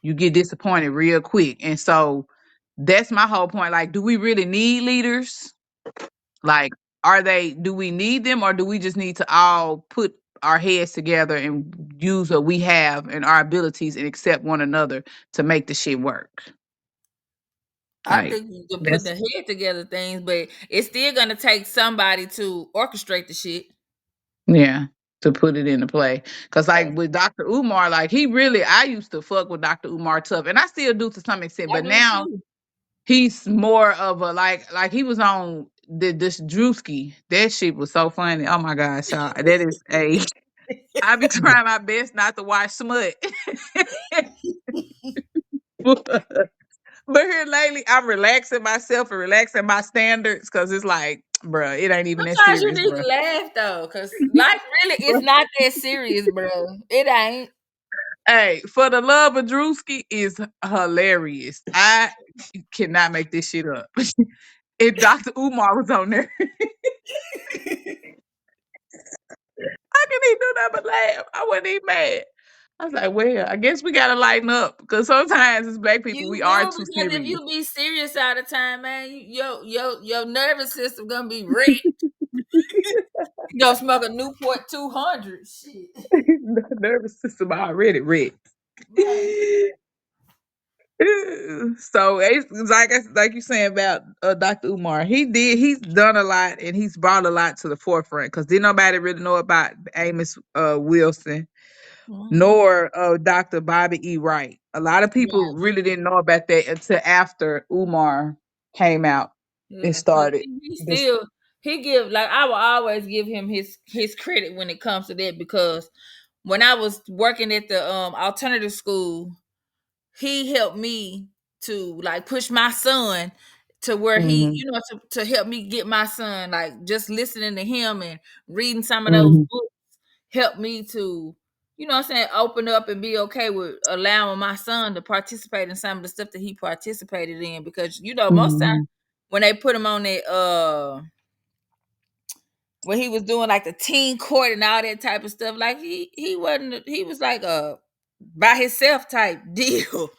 you get disappointed real quick. And so that's my whole point. Like, do we really need leaders? Like, do we need them, or do we just need to all put our heads together and use what we have and our abilities and accept one another to make the shit work? I Like, think you can put that's, the head together things, but it's still gonna take somebody to orchestrate the shit. yeah. to put it into play. Cause like Right. with Dr. Umar, like he really, I used to fuck with Dr. Umar tough, and I still do to some extent, I but do now too. he's more of a like he was on this Drewski. That shit was so funny. Oh my gosh, y'all. That is a I be trying my best not to watch smut. But here lately, I'm relaxing myself and relaxing my standards because it's like, bruh, it ain't even that Sometimes you serious, need bruh. to laugh though, cause life really is not that serious, bro. It ain't. Hey, for the love of Drewski is hilarious. I cannot make this shit up. If Dr. Umar was on there, how can he do that but laugh? I wasn't even mad. I was like, well, I guess we gotta lighten up because sometimes as black people we You are do too because if serious. you be serious all the time, man, your nervous system gonna be wrecked. You gonna smoke a Newport 200. Shit. Nervous system already ready. Man. So it's like you saying about Dr. Umar, he's done a lot and he's brought a lot to the forefront because didn't nobody really know about Amos Wilson Mhm. nor Dr. Bobby E. Wright. A lot of people Right. really didn't know about that until after Umar came out and Yeah. Cause started he this. still he give like I will always give him his credit when it comes to that because when I was working at the alternative school, he helped me to like push my son to where he, Hmm. to help me get my son, like just listening to him and reading some of those Hmm. books helped me to, what I'm saying, open up and be okay with allowing my son to participate in some of the stuff that he participated in because most time Hmm. when they put him on that when he was doing like the teen court and all that type of stuff, like he was like a by himself type deal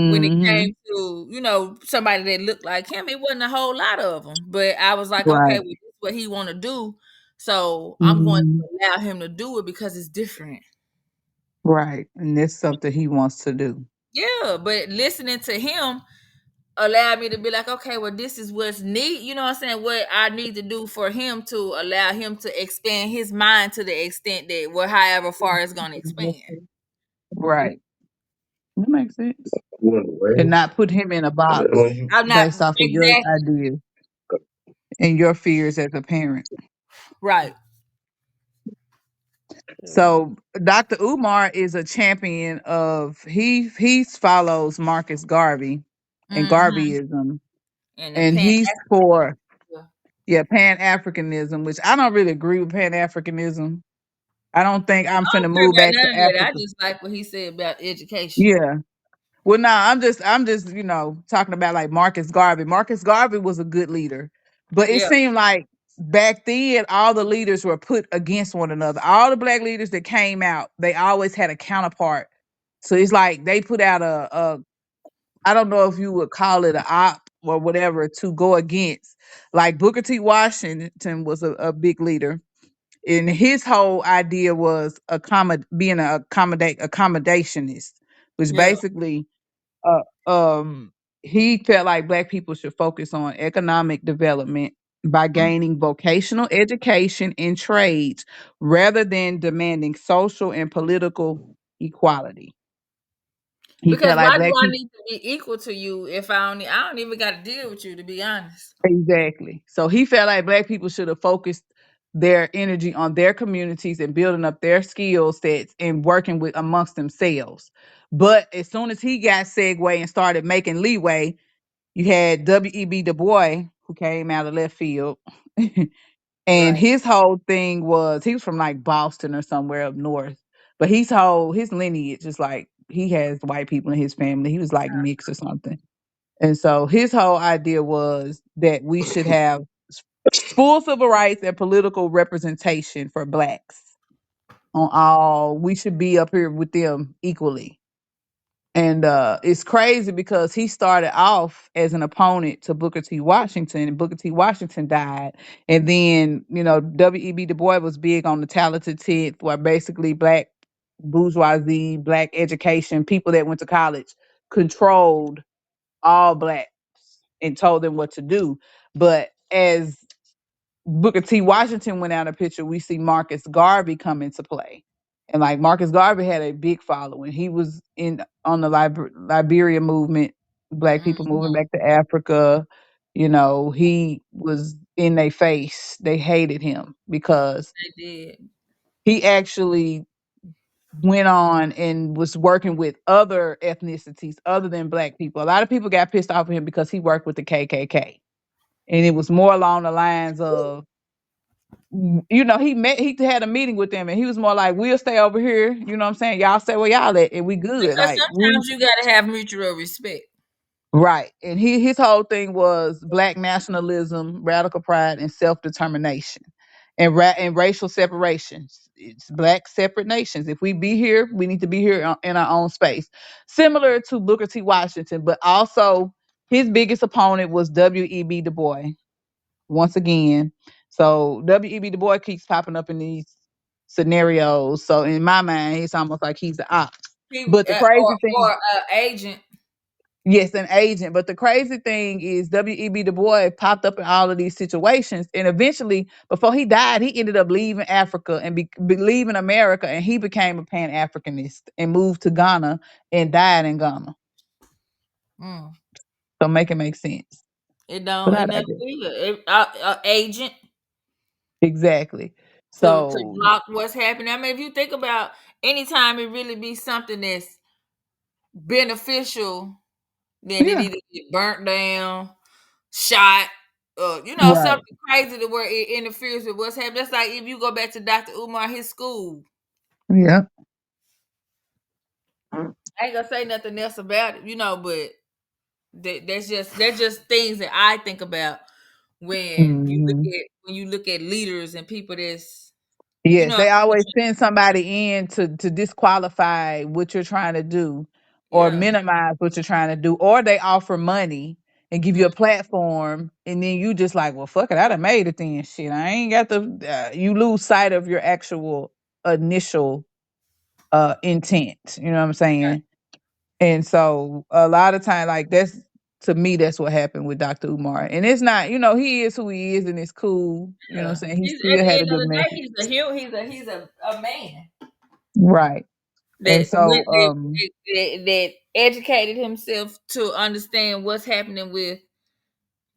when it Hmm. came to somebody that looked like him. It wasn't a whole lot of them, but I was like, okay, Right. well, this is what he want to do, so I'm going Hmm. to allow him to do it because it's different. Right. And that's something he wants to do. Yeah, but listening to him allowed me to be like, okay, well, this is what's need. You know what I'm saying? What I need to do for him to allow him to expand his mind to the extent that, well, however far it's going to expand. Right. That makes sense. And When not put him in a box you I'm not based off of your exactly ideas and your fears as a parent. right. So Dr. Umar is a champion of he follows Marcus Garvey and Mm-hmm. Garveyism, And the and pan. he's for Pan Africanism, which I don't really agree with Pan Africanism. I don't think I'm I finna don't care move about back to none of that. I Africa. just like what he said about education. Yeah. Well, no, I'm just, talking about like Marcus Garvey. Marcus Garvey was a good leader, but it Yeah. seemed like back then all the leaders were put against one another. All the black leaders that came out, they always had a counterpart. So it's like they put out a I don't know if you would call it a op or whatever to go against. Like Booker T. Washington was a big leader, and his whole idea was being a accommodationist, which Yeah. basically uh, he felt like black people should focus on economic development by Mm. gaining vocational education and trades rather than demanding social and political equality. He Because felt like why do black I people need to be equal to you if I don't even got to deal with you, to be honest. exactly. So he felt like black people should have focused their energy on their communities and building up their skill sets and working with amongst themselves. But as soon as he got segue and started making leeway, you had W.E.B. Du Bois, who came out of left field. And Right. his whole thing was he was from like Boston or somewhere up north. But his lineage is like he has white people in his family. He was like mixed or something. And so his whole idea was that we should have full civil rights and political representation for blacks on all. We should be up here with them equally. And it's crazy because he started off as an opponent to Booker T. Washington, and Booker T. Washington died. And then, W.E.B. Du Bois was big on the talented tenth, where basically black bourgeoisie, black education, people that went to college controlled all blacks and told them what to do. But as Booker T. Washington went out of the picture, we see Marcus Garvey come into play. And like Marcus Garvey had a big following. He was in on the Liberia movement, black people moving Mhm. back to Africa. You know, he was in their face. They hated him because They did. he actually went on and was working with other ethnicities other than black people. A lot of people got pissed off at him because he worked with the KKK. And it was more along the lines of, he had a meeting with them and he was more like, we'll stay over here. You know what I'm saying? Y'all stay where y'all at and we good. Because Like we sometimes you gotta have mutual respect. right. And his whole thing was black nationalism, radical pride, and self-determination. And racial separations. It's black separate nations. If we be here, we need to be here in our own space. Similar to Booker T. Washington, but also his biggest opponent was W.E.B. Du Bois once again. So W.E.B. Du Bois keeps popping up in these scenarios. So in my mind, it's almost like he's the op. He, But the crazy thing, or agent. yes, an agent. But the crazy thing is W.E.B. Du Bois popped up in all of these situations. And eventually, before he died, he ended up leaving Africa and leaving America. And he became a Pan Africanist and moved to Ghana and died in Ghana. Mm. So make it make sense. It But don't. I It never digress. will. Agent Exactly. to So, block what's happening. I mean, if you think about anytime it really be something that's beneficial, then it yeah. either get burnt down, shot, Right. something crazy to where it interferes with what's happening. That's like if you go back to Dr. Umar, his school. Yeah. I ain't gonna say nothing else about it, but that's just things that I think about Mhm. when you look at leaders and people that's Yes, they always pushing. send somebody in to disqualify what you're trying to do or Yeah. minimize what you're trying to do, or they offer money and give you a platform, and then you just like, well, fuck it, I done made it then. Shit, I ain't got the. You lose sight of your actual initial intent. You know what I'm saying? And so a lot of time, like that's to me, that's what happened with Dr. Umar. And it's not, he is who he is, and it's cool. You know what I'm Yeah. saying? He He's at still the had a end of good the day, message, he's a hero. He's a man right? And that so, went that educated himself to understand what's happening with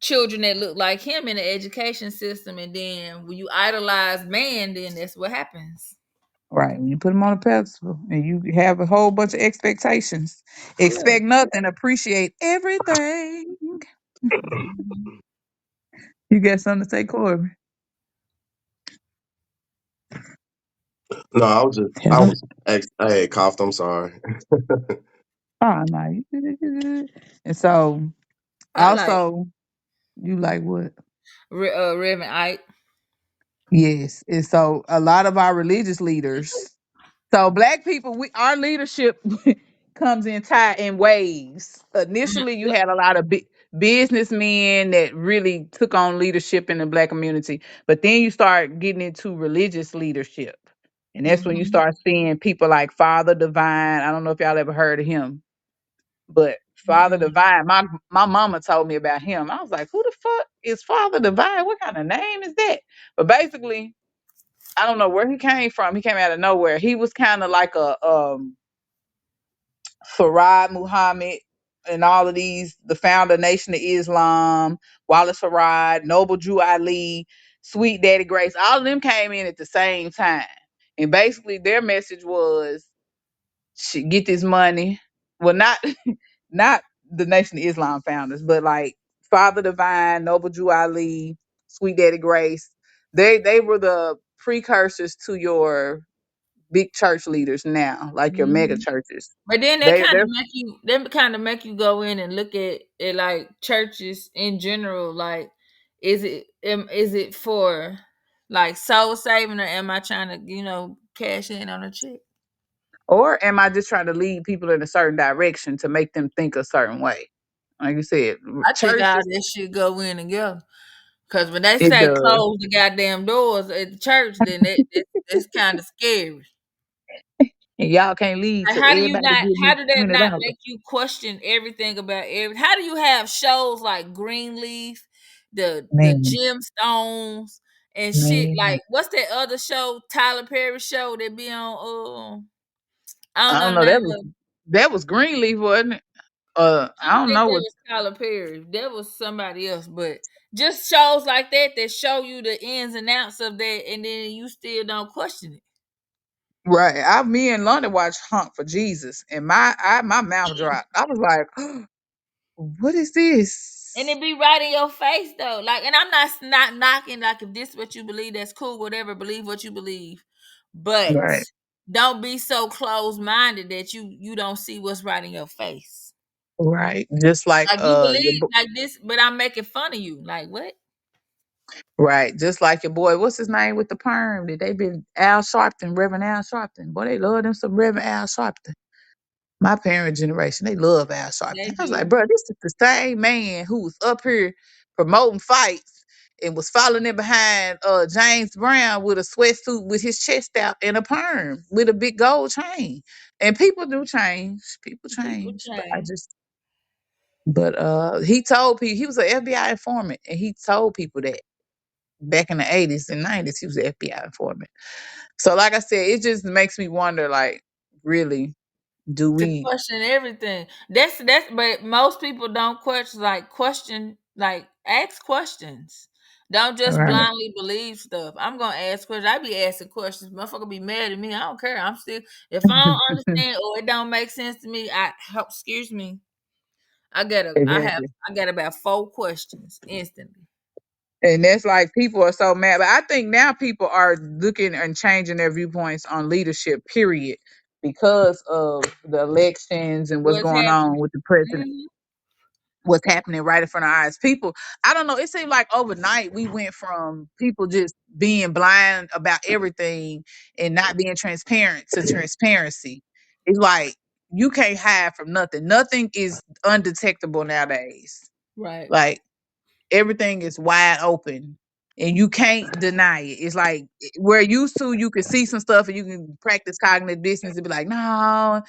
children that look like him in the education system, and then when you idolize man, then that's what happens. right, when you put him on a pedestal and you have a whole bunch of expectations, Yeah. expect nothing, appreciate everything. Mhm. You got something to say, Corbin? No, I Hello. was, I had coughed. I'm sorry. Oh no. And so, I like also, you like what? Reverend Ike. Yes. And so, a lot of our religious leaders. So black people, our leadership comes in waves. Initially, you had a lot of businessmen that really took on leadership in the black community, but then you start getting into religious leadership, and that's when you Mm-hmm. start seeing people like Father Divine. I don't know if y'all ever heard of him, but Father Mm-mm. Divine, my mama told me about him. I was like, who the fuck is Father Divine? What kind of name is that? But basically, I don't know where he came from. He came out of nowhere. He was kind of like a Farad Muhammad and all of these, the founder of Nation of Islam, Wallace Farad, Noble Drew Ali, Sweet Daddy Grace. All of them came in at the same time. And basically their message was get this money. Well, not not the Nation of Islam founders, but like Father Divine, Noble Drew Ali, Sweet Daddy Grace. They were the precursors to your big church leaders now, like your mega Mm-hmm. churches. But then They're that kind of make you go in and look at like churches in general. Like, is it for like soul saving, or am I trying to cash in on a check? or am I just trying to lead people in a certain direction to make them think a certain way? Like you said, I think all churches, that shit go in together. Cause when they it say does. close the goddamn doors at the church, then that's kind of scary. And y'all can't lead Like, to everybody getting how this do that not $20. make you question everything about how do you have shows like Greenleaf, the Man. gemstones, and shit. Man, Like, what's that other show, Tyler Perry show that be on? I don't I know don't the know. name of. That was Greenleaf, wasn't it? I I don't don't think know that what. was Tyler Perry. That was somebody else. But just shows like that that show you the ins and outs of that, and then you still don't question it. Right. Me and London watched Hunt for Jesus, and my mouth dropped. I was like, "What is And this?" it be right in your face though. Like, and I'm not knocking, like, if this what you believe, that's cool, whatever, believe what you believe. But Right. don't be so closed minded that you don't see what's right in your face. Right. Just like Like, you believe like this, but I'm making fun of you. Like, what? right. Just like your boy, what's his name with the perm? Did they been Al Sharpton, Reverend Al Sharpton? Boy, they love them some Reverend Al Sharpton. My parent generation, they love Al They Sharpton. I was like, do. bro, this is the same man who was up here promoting fights and was following in behind James Brown with a sweatsuit with his chest out and a perm with a big gold chain. And people do change. People People change. change. But he told people he was an FBI informant and he told people that back in the 80s and 90s he was an FBI informant. So like I said, it just makes me wonder, like, really, do To we question everything. That's but most people don't question, like, ask questions. Don't just right. blindly believe stuff. I'm gonna ask questions. I be asking questions. Motherfucker be mad at me. I don't care. I'm still, if I don't understand or it don't make sense to me, I help, excuse me. Exactly. I got about 4 questions instantly. And that's like people are so mad. But I think now people are looking and changing their viewpoints on leadership, period, because of the elections and what's What's going on happening? with the president, Mhm. what's happening right in front of our eyes. People, I don't know, it seemed like overnight we went from people just being blind about everything and not being transparent to transparency. It's like you can't hide from nothing. Nothing is undetectable nowadays. Right. Like everything is wide open and you can't deny it. It's like we're used to you can see some stuff and you can practice cognitive dissonance and be like, no.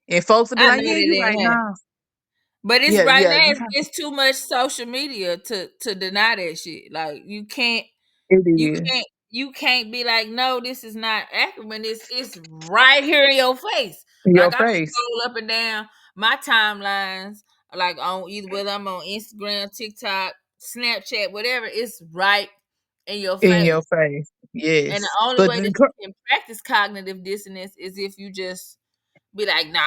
And folks will be I like, know yeah, that you're right, didn't happen. no. But it's Yeah, right yeah, now. you It's too much social media to deny that shit. Like, you can't. it You is can't you can't be like, no, this is not accurate when it's right here in your face. in your Like, I can face, scroll up and down my timelines, like, on either whether I'm on Instagram, TikTok, Snapchat, whatever, it's right in your in face. your face. And the Yes. only But way that you can practice cognitive dissonance is if you just be like, nah,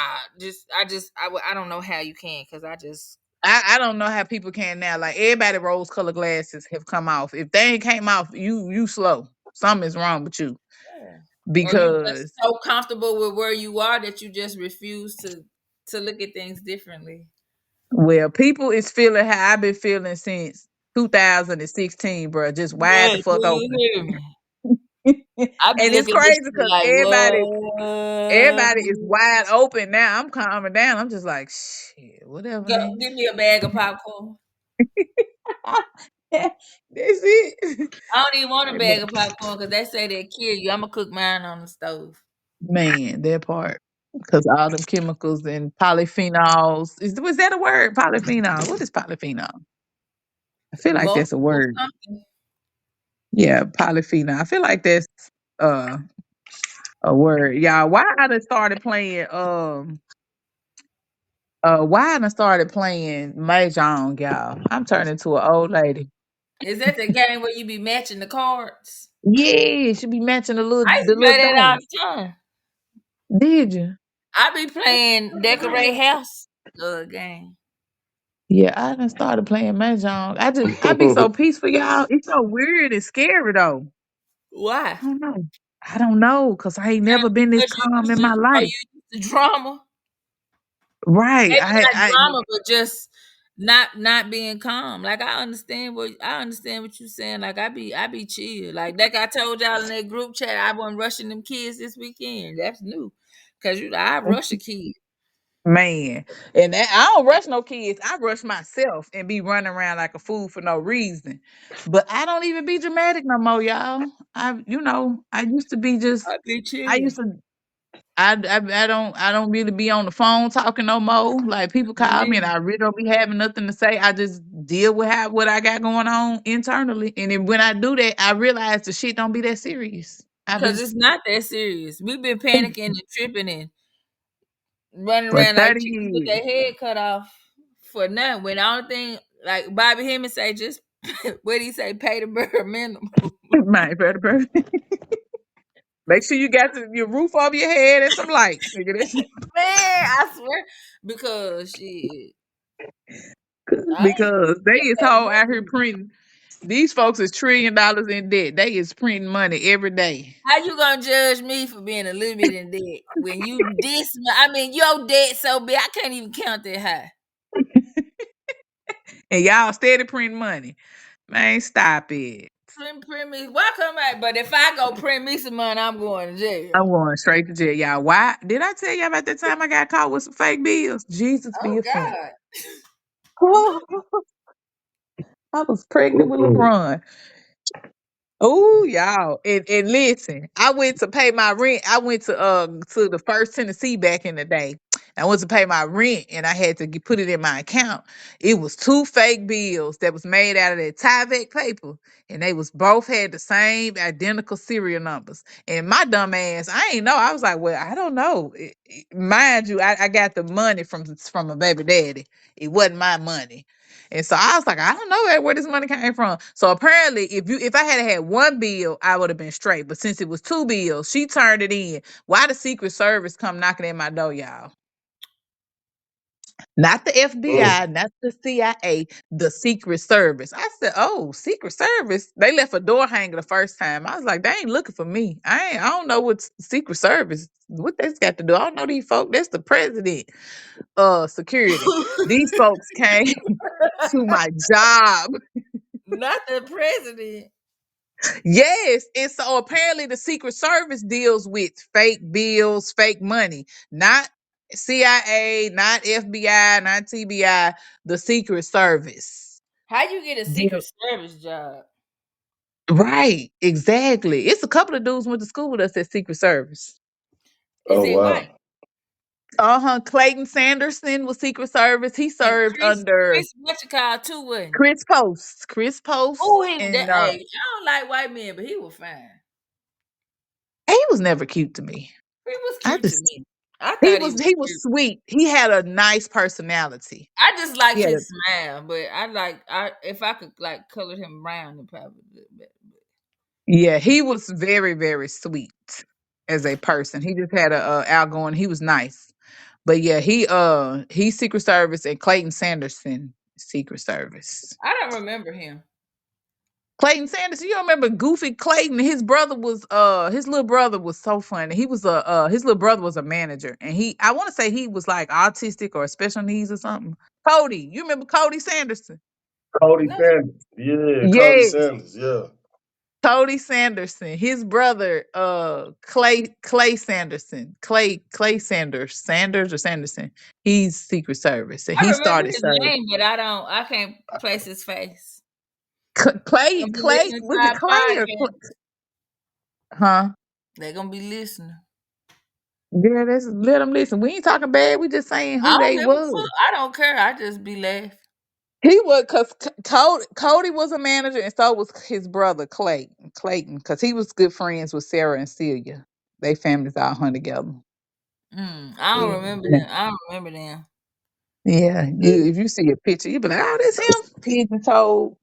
I don't know how you can, because I just. I don't know how people can now. Like everybody rose colored glasses have come off. If they ain't came off, you slow. Something is wrong with you. Yeah. Or you just Because so comfortable with where you are that you just refuse to look at things differently. well, people is feeling how I've been feeling since 2016, bro. Just wide the Man, do fuck you open. hear me? And I be it's looking at this crazy shit because like, what? everybody is wide open now. I'm calming down. I'm just like, shit, whatever, Go man. give me a bag of popcorn. That's it. I don't even want a Hey, bag of popcorn because they say they kill you. I'ma cook mine on the stove. man, that part. Because all them chemicals and polyphenols. Was that a word? Polyphenol. What is polyphenol? I feel like that's a Multiple word. something. Yeah, polyphenol. I feel like that's uh a word. Y'all, why I done started playing why I done started playing Mahjong, y'all. I'm turning to an old lady. Is that the game where you be matching the cards? Yeah, should be matching I used the to play little that all dice. the time. Did you? I be playing decorate house game. Yeah, I done started playing Mahjong. I be so peaceful, y'all. It's so weird and scary though. Why? I don't know. I don't know, cause I ain't never been this Because you calm used in to, my life. you used to drama. Right. Maybe not drama, but just not being calm. Like, I understand what you're saying. Like, I be chill. Like I told y'all in that group chat, I wasn't rushing them kids this weekend. That's new. Cause I rush a kid. Man, and I don't rush no kids. I rush myself and be running around like a fool for no reason. But I don't even be dramatic no more, y'all. I used to be just. I be I chill. used to. I don't really be on the phone talking no more. Like people call me and I really don't be having nothing to say. I just deal with what I got going on internally. And then when I do that, I realize the shit don't be that serious. I Because it's just not that serious. We've been panicking and tripping and running for around like 30 chickens with years. their head cut off for nothing. When the only thing, like Bobby Hemming say, just what he say, pay the bare minimum. My better. Make sure you got your roof over your head and some lights, nigga. Man, I swear, because shit, I ain't Because they got is that all out here money. printing. These folks is $1 trillion in debt. They is printing money every day. How you gonna judge me for being a little bit in debt when you this? I mean, your debt so big, I can't even count that high. And y'all steady printing money. Man, stop it. Print me, why come out? But if I go print me some money, I'm going to jail. I'm going straight to jail. Y'all, why? Did I tell you about that time I got caught with some fake bills? Jesus be Oh a saint. God, no. I was pregnant with Mm-mm. LeBron. Oh, y'all. And listen, I went to pay my rent. I went to the First Tennessee back in the day. I went to pay my rent and I had to put it in my account. It was two fake bills that was made out of that Tyvek paper. And they was both had the same identical serial numbers. And my dumb ass, I ain't know. I was like, well, I don't know. Mind you, I got the money from a baby daddy. It wasn't my money. And so I was like, I don't know where this money came from. So apparently, if I had one bill, I would have been straight. But since it was two bills, she turned it in. Why the Secret Service come knocking at my door, y'all? Not the Mm. FBI, not the CIA, the Secret Service. I said, "Oh, Secret Service." They left a door hanger the first time. I was like, "They ain't looking for me. I don't know what Secret Service. What that's got to do? I don't know these folks. That's the president. Security. These folks came to my job. Not the president. Yes, and so apparently the Secret Service deals with fake bills, fake money, not CIA, not FBI, not TBI, the Secret Service. How you get a Deal. Secret Service job? Right, exactly. It's a couple of dudes went to school with us at Secret Service. Is Oh it wow. white? Uh-huh. Clayton Sanderson was Secret Service. He And served under Chris, what you call too wasn't? Chris Post. Chris Post Oh, he was and that. Hey, I don't like white men, but he was fine. he was never cute to me. He was I cute to just me. I he thought he was was he was cute. sweet. He had a nice personality. I just liked Yeah, his smile, but I if I could like color him brown, it probably would look better. yeah, he was very, very sweet as a person. He just had a outgoing. He was nice, but yeah, he Secret Service and Clayton Sanderson Secret Service. I don't remember him. Clayton Sanderson, you don't remember Goofy Clayton? His little brother was so funny. He was a his little brother was a manager, and I want to say he was like autistic or special needs or something. Cody, you remember Cody Sanderson? Cody No, Sanders. Yeah, Cody Yes. Sanders. Yeah. Cody Sanderson, his brother, Clay Sanderson, Clay Sanders or Sanderson. He's Secret Service, and I he remember started his serving. name, but I can't place his face. Clay, Gonna be Clay, listening to was it our Clay or podcast. huh? They're gonna be listening. Yeah, that's let them listen. We ain't talking bad. We just saying I who don't they give a was. fuck. I don't care. I just be laughing. He was because Cody was a manager, and so was his brother Clayton, because he was good friends with Sarah and Celia. They families all hung together. I don't remember Mhm. them. I don't remember them. Yeah, Yeah. if you see a picture, you be like, "Oh, that's him." Pigeon toed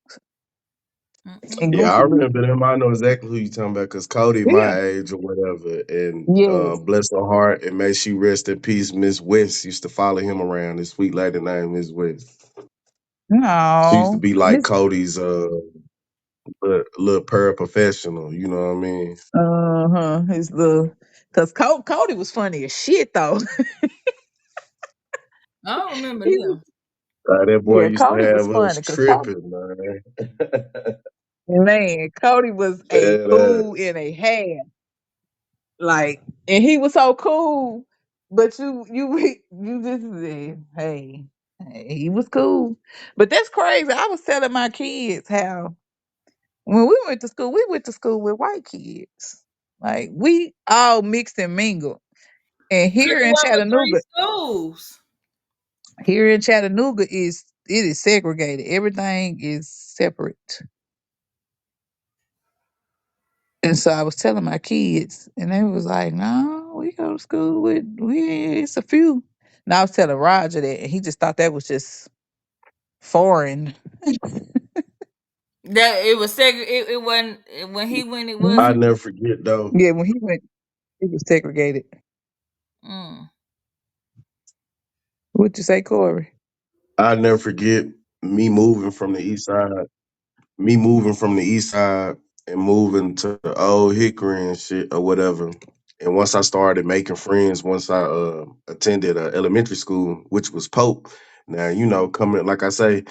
Mm-mm. and Yeah, I goofy look. remember them. I know exactly who you talking about because Cody, Yeah, my age or whatever, and yes. bless her heart and may she rest in peace. Miss West used to follow him around. This sweet lady named Miss West. She used to No, be like Miss. Cody's little paraprofessional. You know what I mean? His little, cause Cody was funny as shit though. I don't remember He was, them. That boy yeah, used to Cody was have us funny, cause Cody, tripping, man. man, Cody was a Yeah, fool that. in a half. Like, and he was so cool, but you just said, hey, he was cool. But that's crazy. I was telling my kids how when we went to school with white kids. Like we all mixed and mingled. And Cause it went with three schools. here in Chattanooga it is segregated. Everything is separate. And so I was telling my kids, and they was like, "No, we go to school with we. It's a few." And I was telling Roger that, and he just thought that was just foreign. That it was it wasn't when he went. It I Mhm. wasn't. never forget though. Yeah, when he went, it was segregated. Mm. What you say, Corey? I never forget me moving from the east side. Me moving from the east side and moving to the old Hickory and shit or whatever. And once I started making friends, once I attended elementary school, which was Pope. Now you know, coming like I say,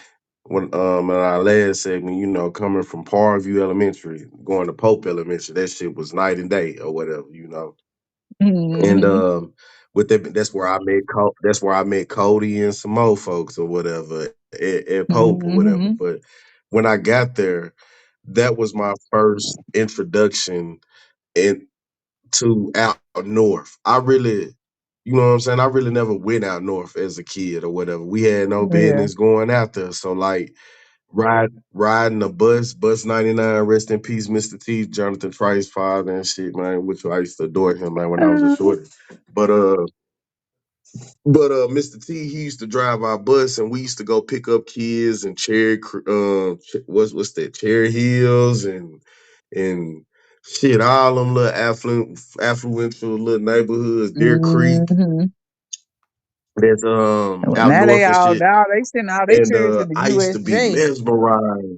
when in our last segment, you know, coming from Parview Elementary, going to Pope Elementary, that shit was night and day or whatever, you know. And Hmm. with that, that's where I met Cody and some more folks or whatever at Pope or whatever. Hmm. But when I got there, that was my first introduction into out north. I really, you know what I'm saying? I really never went out north as a kid or whatever. We had no Yeah. business going out there. So like riding a bus 99, rest in peace, Mr. T, Jonathan Trice's father and shit, man, which I used to adore him, man, when I was a Uh, shorty. But Mr. T, he used to drive our bus, and we used to go pick up kids and what's that, Cherry Hills and shit, all them little affluential little neighborhoods, Deer Creek, hmm. that's Well, out now north and shit. they send all their And children to the I used to be USJ. mesmerized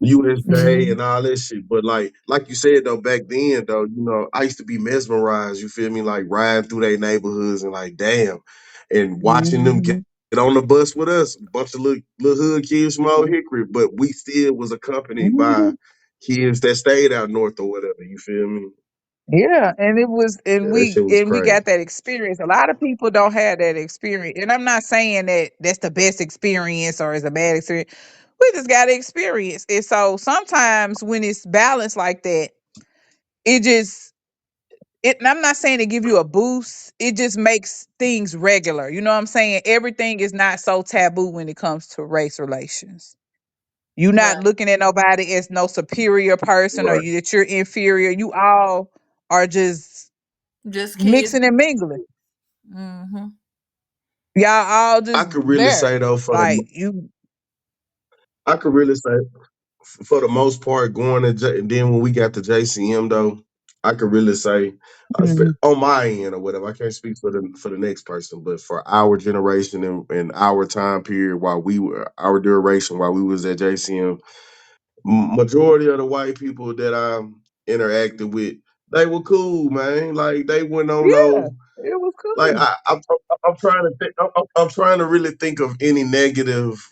USJ Hmm. and all that shit. But like you said though, back then though, you know, I used to be mesmerized. You feel me? Like riding through their neighborhoods and like, damn, and watching them Hmm. get on the bus with us, a bunch of little hood kids from Old Hickory, but we still was accompanied by Hmm. kids that stayed out north or whatever. You feel me? Yeah, and it was, Yeah, that shit was and we crazy. got that experience. A lot of people don't have that experience, and I'm not saying that that's the best experience or is a bad experience. We just got to experience it. So sometimes when it's balanced like that, it just and I'm not saying to give you a boost. It just makes things regular. You know what I'm saying? Everything is not so taboo when it comes to race relations. You're not Right. looking at nobody as no superior person or Right. you that you're inferior. You all are just Just kids. mixing and mingling. Mm-hmm. Y'all all I just could really say there. though, Like you I could really say for the most part, going to and then when we got to JCM though, I could really say Mhm. on my end or whatever. I can't speak for the next person, but for our generation and our time period while we were our duration while we was at JCM, majority of the white people that I interacted with, they were cool, man. Like they went on yeah, no it was like cool. I'm trying to think. I'm trying to really think of any negative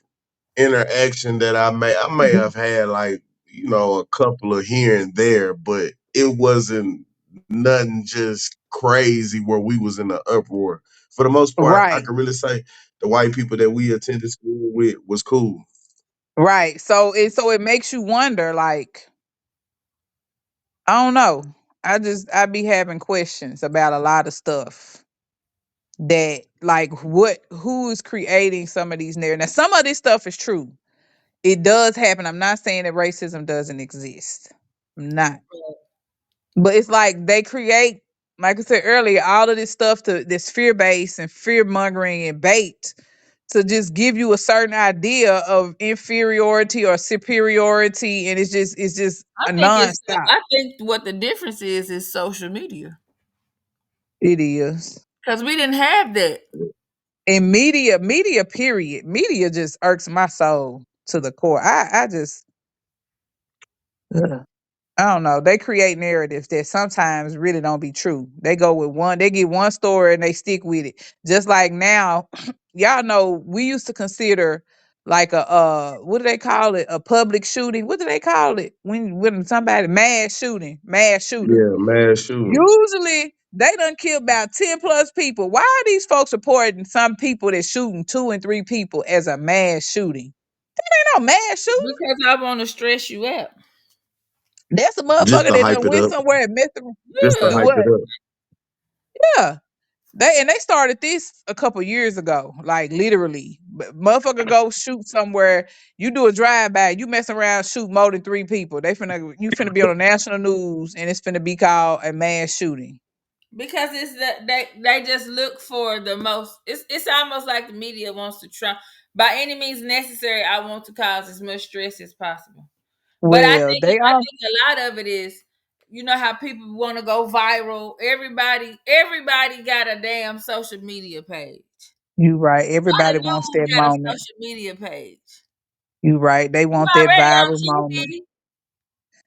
interaction that I may Mhm. have had like, you know, a couple of here and there, but it wasn't nothing just crazy where we was in the uproar. For the most part, I Right. can really say the white people that we attended school with was cool. Right. So it makes you wonder, like, I don't know. I be having questions about a lot of stuff that like who is creating some of these narratives. Now some of this stuff is true. It does happen. I'm not saying that racism doesn't exist. I'm not. But it's like they create, like I said earlier, all of this stuff to this fear base and fear mongering and bait to just give you a certain idea of inferiority or superiority, and it's just a nonstop. I think what the difference is social media. It is. Because we didn't have that. And media, period. Media just irks my soul to the core. I just ugh. I don't know. They create narratives that sometimes really don't be true. They go with one, they get one story and they stick with it. Just like now, y'all know we used to consider like a what do they call it? A public shooting. What do they call it? When somebody mass shooter. Yeah, mass shootings. Usually they done killed about 10 plus people. Why are these folks reporting some people that shooting two and three people as a mass shooting? Ain't no mass shooting. Because I want to stress you out. That's a Just motherfucker to that hype done it went up. somewhere and messed around. Just to Do Yeah. hype what? it up. Yeah. They started this a couple years ago, like literally. Motherfucker go shoot somewhere, you do a drive by, you mess around, shoot more than 3 people. You finna be on the national news and it's finna be called a mass shooting. because it's that they just look for the most. It's almost like the media wants to try by any means necessary. I want to cause as much stress as possible. But Well, they I are. think a lot of it is, you know how people want to go viral. Everybody got a damn social media page. You right. All Everybody the wants news that got a moment. social media page. You right. They You want that already on viral moment. TV.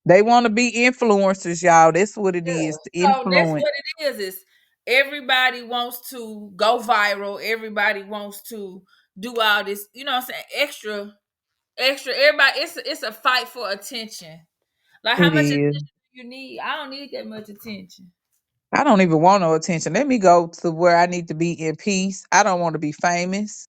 They want to be influencers, y'all. That's what it Yeah. is. The So that's influence. what it is. Is everybody wants to go viral. Everybody wants to do all this, you know what I'm saying? Extra. Everybody, it's a fight for attention. Like how It much is. attention do you need? I don't need that much attention. I don't even want no attention. Let me go to where I need to be in peace. I don't want to be famous.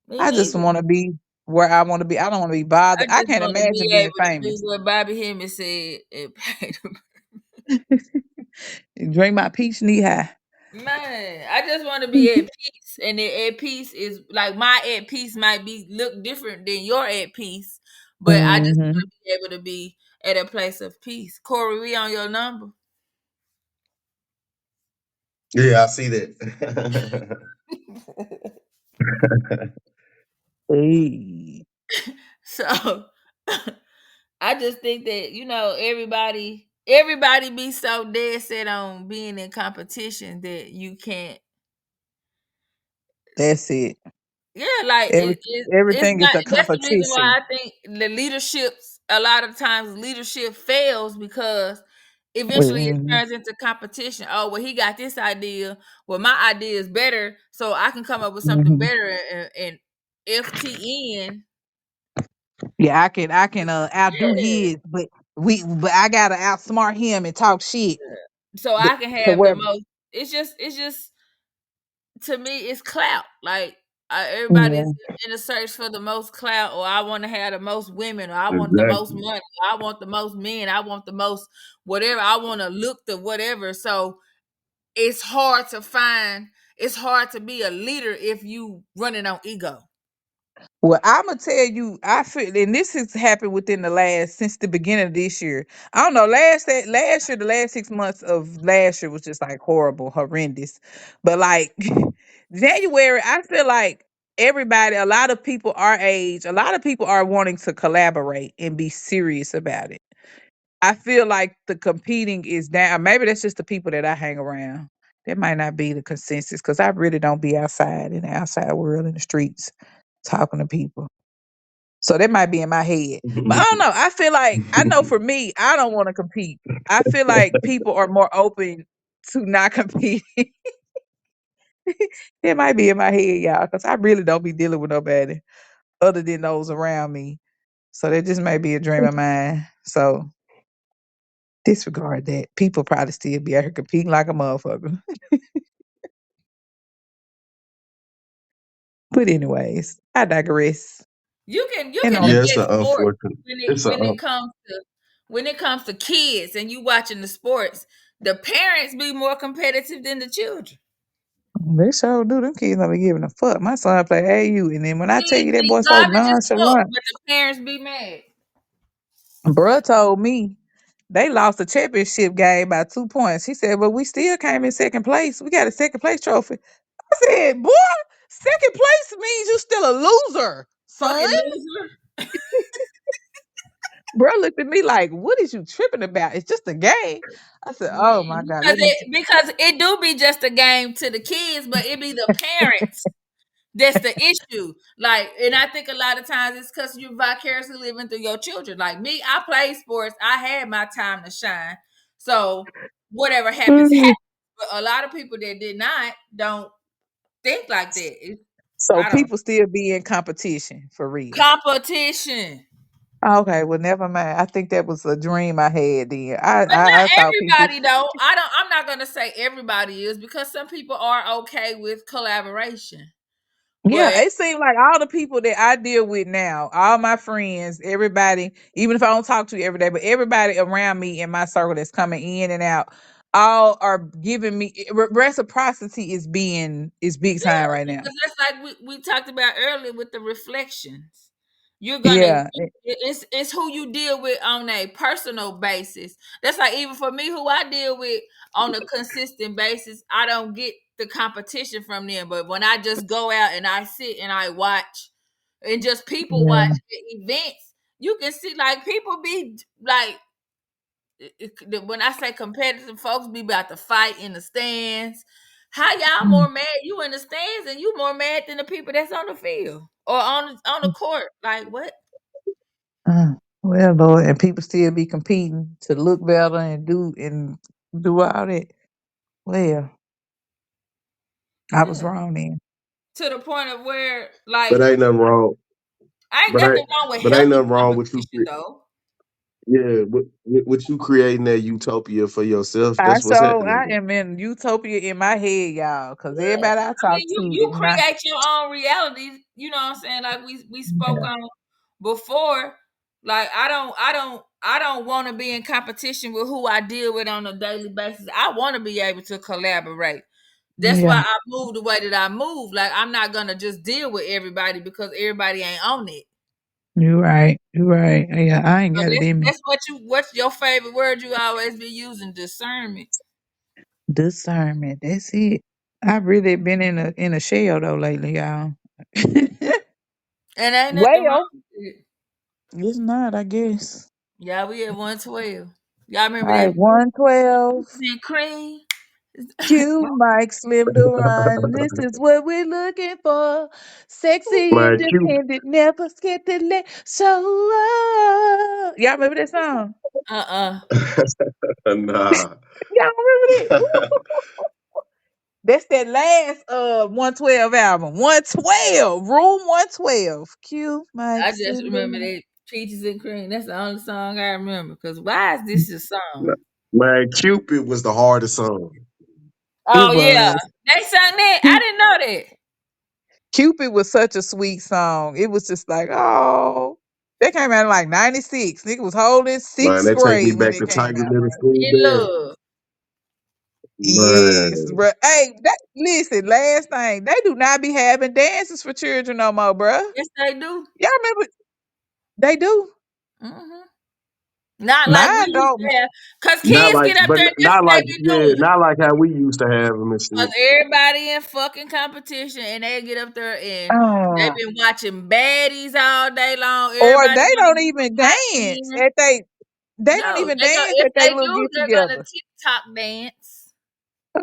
Me I just neither. want to be where I want to be. I don't want to be bothered. I I just can't want to imagine be being able to do famous. what Bobby Hemmett said and pay the Drink my peach knee high. man. I just want to be at peace, and at peace is like my at peace might be look different than your at peace, but I just want Hmm. to be able to be at a place of peace. Corey, we on your number. Yeah, I see that. Hey, So I just think that everybody be so dead set on being in competition that you can't. that's it. Yeah, like Every it's everything is not. a That's the reason competition. why I think the leaderships a lot of times leadership fails because eventually it Hmm. turns into competition. Oh well, he got this idea. Well, my idea is better, so I can come up with something Hmm. better. And FTN, Yeah, I can outdo yeah. his, but I gotta outsmart him and talk shit So to, I can to have the where. most. It's just to me, it's clout. Like everybody's Yeah. in a search for the most clout, or I want to have the most women, or I want the most Exactly. money, or I want the most men, I want the most whatever. I want to look the whatever. So it's hard to find. It's hard to be a leader if you running on ego. Well, I'ma tell you, I feel, and this has happened within the last since the beginning of this year. I don't know. Last year, the last 6 months of last year was just like horrible, horrendous. But like January, I feel like everybody, a lot of people our age, a lot of people are wanting to collaborate and be serious about it. I feel like the competing is down. Maybe that's just the people that I hang around. That might not be the consensus because I really don't be outside in the outside world in the streets talking to people. So that might be in my head. But I don't know. I feel like I know for me, I don't want to compete. I feel like people are more open to not compete. It might be in my head, y'all, because I really don't be dealing with nobody other than those around me. So that just may be a dream of mine. So disregard that. People probably still be out here competing like a motherfucker. But anyways, I digress. And You can on Yeah, look it's at an sports unfortunate. It's a when it comes to kids and you watching the sports, the parents be more competitive than the children. they sure do. Them kids don't be giving a fuck. My son play AU, and then when I tell He you that be boy so garbage as fuck, nonchalant, but the parents be mad. bruh told me they lost the championship game by 2 points. He said, "But we still came in second place. We got a second place trophy." I said, "Boy, second place means you still a loser, son." Fucking loser. Bruh looked at me like, "What is you tripping about? It's just a game." I said, "Oh my god, Because let me." it do be just a game to the kids, but it be the parents that's the issue. Like, and I think a lot of times it's because you're vicariously living through your children. Like me, I played sports. I had my time to shine. So whatever happens, happens. But a lot of people that did not don't think like that. So I don't people still be in competition for real. competition. Okay, well, never mind. I think that was a dream I had then. But I not thought people. everybody though. I'm not gonna say everybody is because some people are okay with collaboration. Yeah, But it seems like all the people that I deal with now, all my friends, everybody, even if I don't talk to you every day, but everybody around me in my circle that's coming in and out, all are giving me reciprocity is big Yeah, time right now. because that's like we talked about earlier with the reflections. You're gonna Yeah. it's who you deal with on a personal basis. That's like even for me, who I deal with on a consistent basis, I don't get the competition from them. But when I just go out and I sit and I watch and just people watch Yeah. the events, you can see like people be like when I say competitive, folks be about to fight in the stands. How y'all Mm. more mad? You in the stands and you more mad than the people that's on the field or on the court. Like what? Well, Lord, and people still be competing to look better and do all that. Well, I was Yeah. wrong then. To the point of where But like ain't nothing wrong. I ain't But ain't nothing wrong with but ain't healthy nothing wrong with you. competition though. Yeah, with you creating that utopia for yourself. I That's what's so happening. I am in utopia in my head, y'all, because Yeah. everybody I I mean talk to you is not. create your own reality, you know what I'm saying? Like we spoke Yeah. on before. Like I don't want to be in competition with who I deal with on a daily basis. I want to be able to collaborate. That's why Yeah, I move the way that I move. Like I'm not gonna just deal with everybody because everybody ain't on it. you're right. You're right. Yeah, I ain't So got it that's in me. that's what's your favorite word you always be using? Discernment. Discernment. That's it. I've really been in a shell though lately, y'all. And ain't nothing wrong Well, with it. it's not, I guess. Yeah, we at 112. Y'all All remember right, that 112. and cream? Cube Mike Slim to run. This is what we're looking for. Sexy, Man, Q. independent, never scared to let show up. Y'all remember that song? Uh-uh. Nah. Y'all remember that? That's that last 112 album. 112. Room 112. Q Mike I just Slim to remember run. that Peaches and Cream. That's the only song I remember. Cause why is this a song? Man, Cupid was the hardest song. It Oh yeah, was. they sung that. I didn't know that. Cupid was such a sweet song. It was just like, oh. That came out in like 96. Nigga was holding Man, sixth they take me grade when back it to came Tiger out, Middle bro. School In there. love. Yes, Man. bro. Hey, listen, last thing. They do not be having dances for children no more, bro. Yes, they do. Y'all remember? They do. Hmm. Not like we Mine used don't. to have. Cause kids get up there and that's Not what they like, be yeah, doing. not like how we used to have them and Cause shit. everybody in fucking competition and they get up there and they Uh, been watching baddies all day long. or Everybody they want to don't be even hot dance men. at they don't No, even they go dance if at they they little do, get they're gonna together. TikTok dance.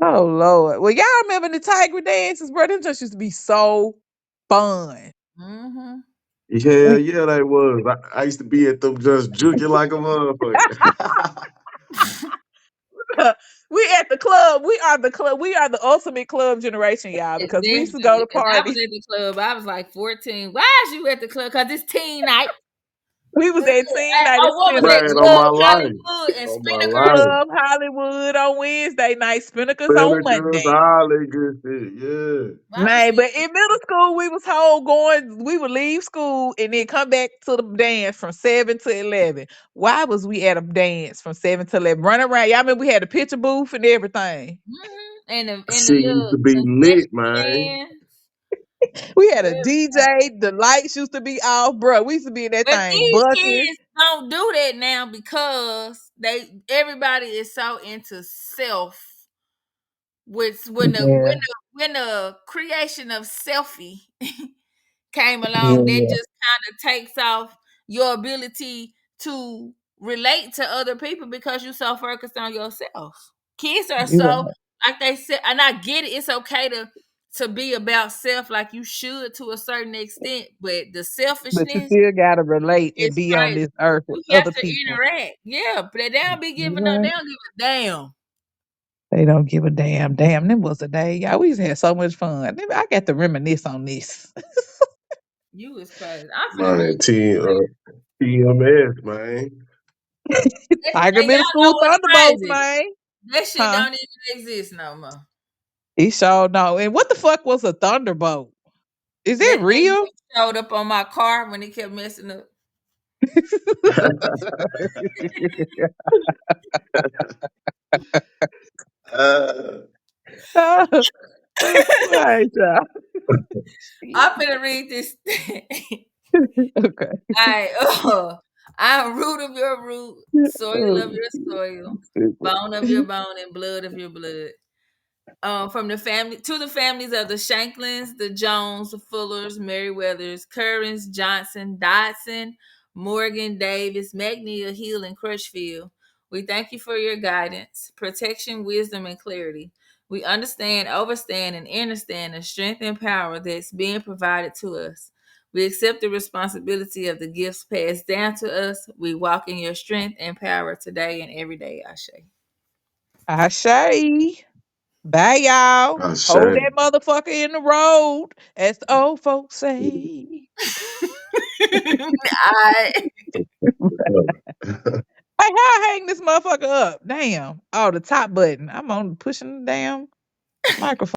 Oh Lord. Well, y'all remember the Tiger dances, bro? Them just used to be so fun. Hmm. Yeah, yeah, they was. I used to be at them just juking like a motherfucker. We at the club. We are the club. We are the ultimate club generation, y'all, because we used to go Definitely. to Cause I was parties. at the club. I was like 14. Why is you at the club? Cause it's teen night. We was at teen night at Oh, what was Spinnaker. that? Man, on Club my life. Hollywood and On my Spinnaker. life. Club Hollywood on Wednesday night, Spinnakers on Spinnakers, Monday. all that good shit. Yeah. I was Man, seeing but in middle school, we was whole going. We would leave school and then come back to the dance from 7 to 11. Why was we at a dance from 7 to 11? Run around. Y'all remember we had a picture booth and everything. and the Shit used little to be lit, concession man. stands. We had a DJ. The lights used to be off, bro. We used to be in that But thing these busting. kids don't do that now because everybody is so into self. Which Yeah, when the creation of selfie came along, that yeah, just kind of takes off your ability to relate to other people because you're so focused on yourself. Kids are you so right. like they said, and I get it. It's okay to be about self, like you should to a certain extent, but the But you selfishness still gotta relate and is be on crazy. this earth with You have other to people. interact, yeah, but they don't be You giving no, they right. don't give a damn. They don't give a damn. Damn, them was a day. Y'all, we used to have so much fun. I got to reminisce on this. You is crazy. I'm finna Man, look this shit. TMS, man. Tiger And y'all Middle know School what's Thunderbolts, crazy? man. That shit Huh? don't even exist no more. He sure know. And what the fuck was a thunderbolt? Is that That real? showed up on my car when it kept messing up. Uh, Oh, all right, y'all. I'm finna read this. Okay. I I am root of your root, soil of Oh, your soil, stupid. bone of your bone, and blood of your blood. From the family to the families of the Shanklins, the Jones, the Fullers, Merriweathers, Currens, Johnson, Dodson, Morgan, Davis, McNeil, Hill, and Crutchfield. We thank you for your guidance, protection, wisdom, and clarity. We understand, overstand, and understand the strength and power that's being provided to us. We accept the responsibility of the gifts passed down to us. We walk in your strength and power today and every day, Ashe. Ashay. Bye, y'all. oh, Hold shame. that motherfucker in the road, as the old folks say. I Hey, how I hang this motherfucker up? Damn. Oh, the top button. I'm on pushing the damn microphone.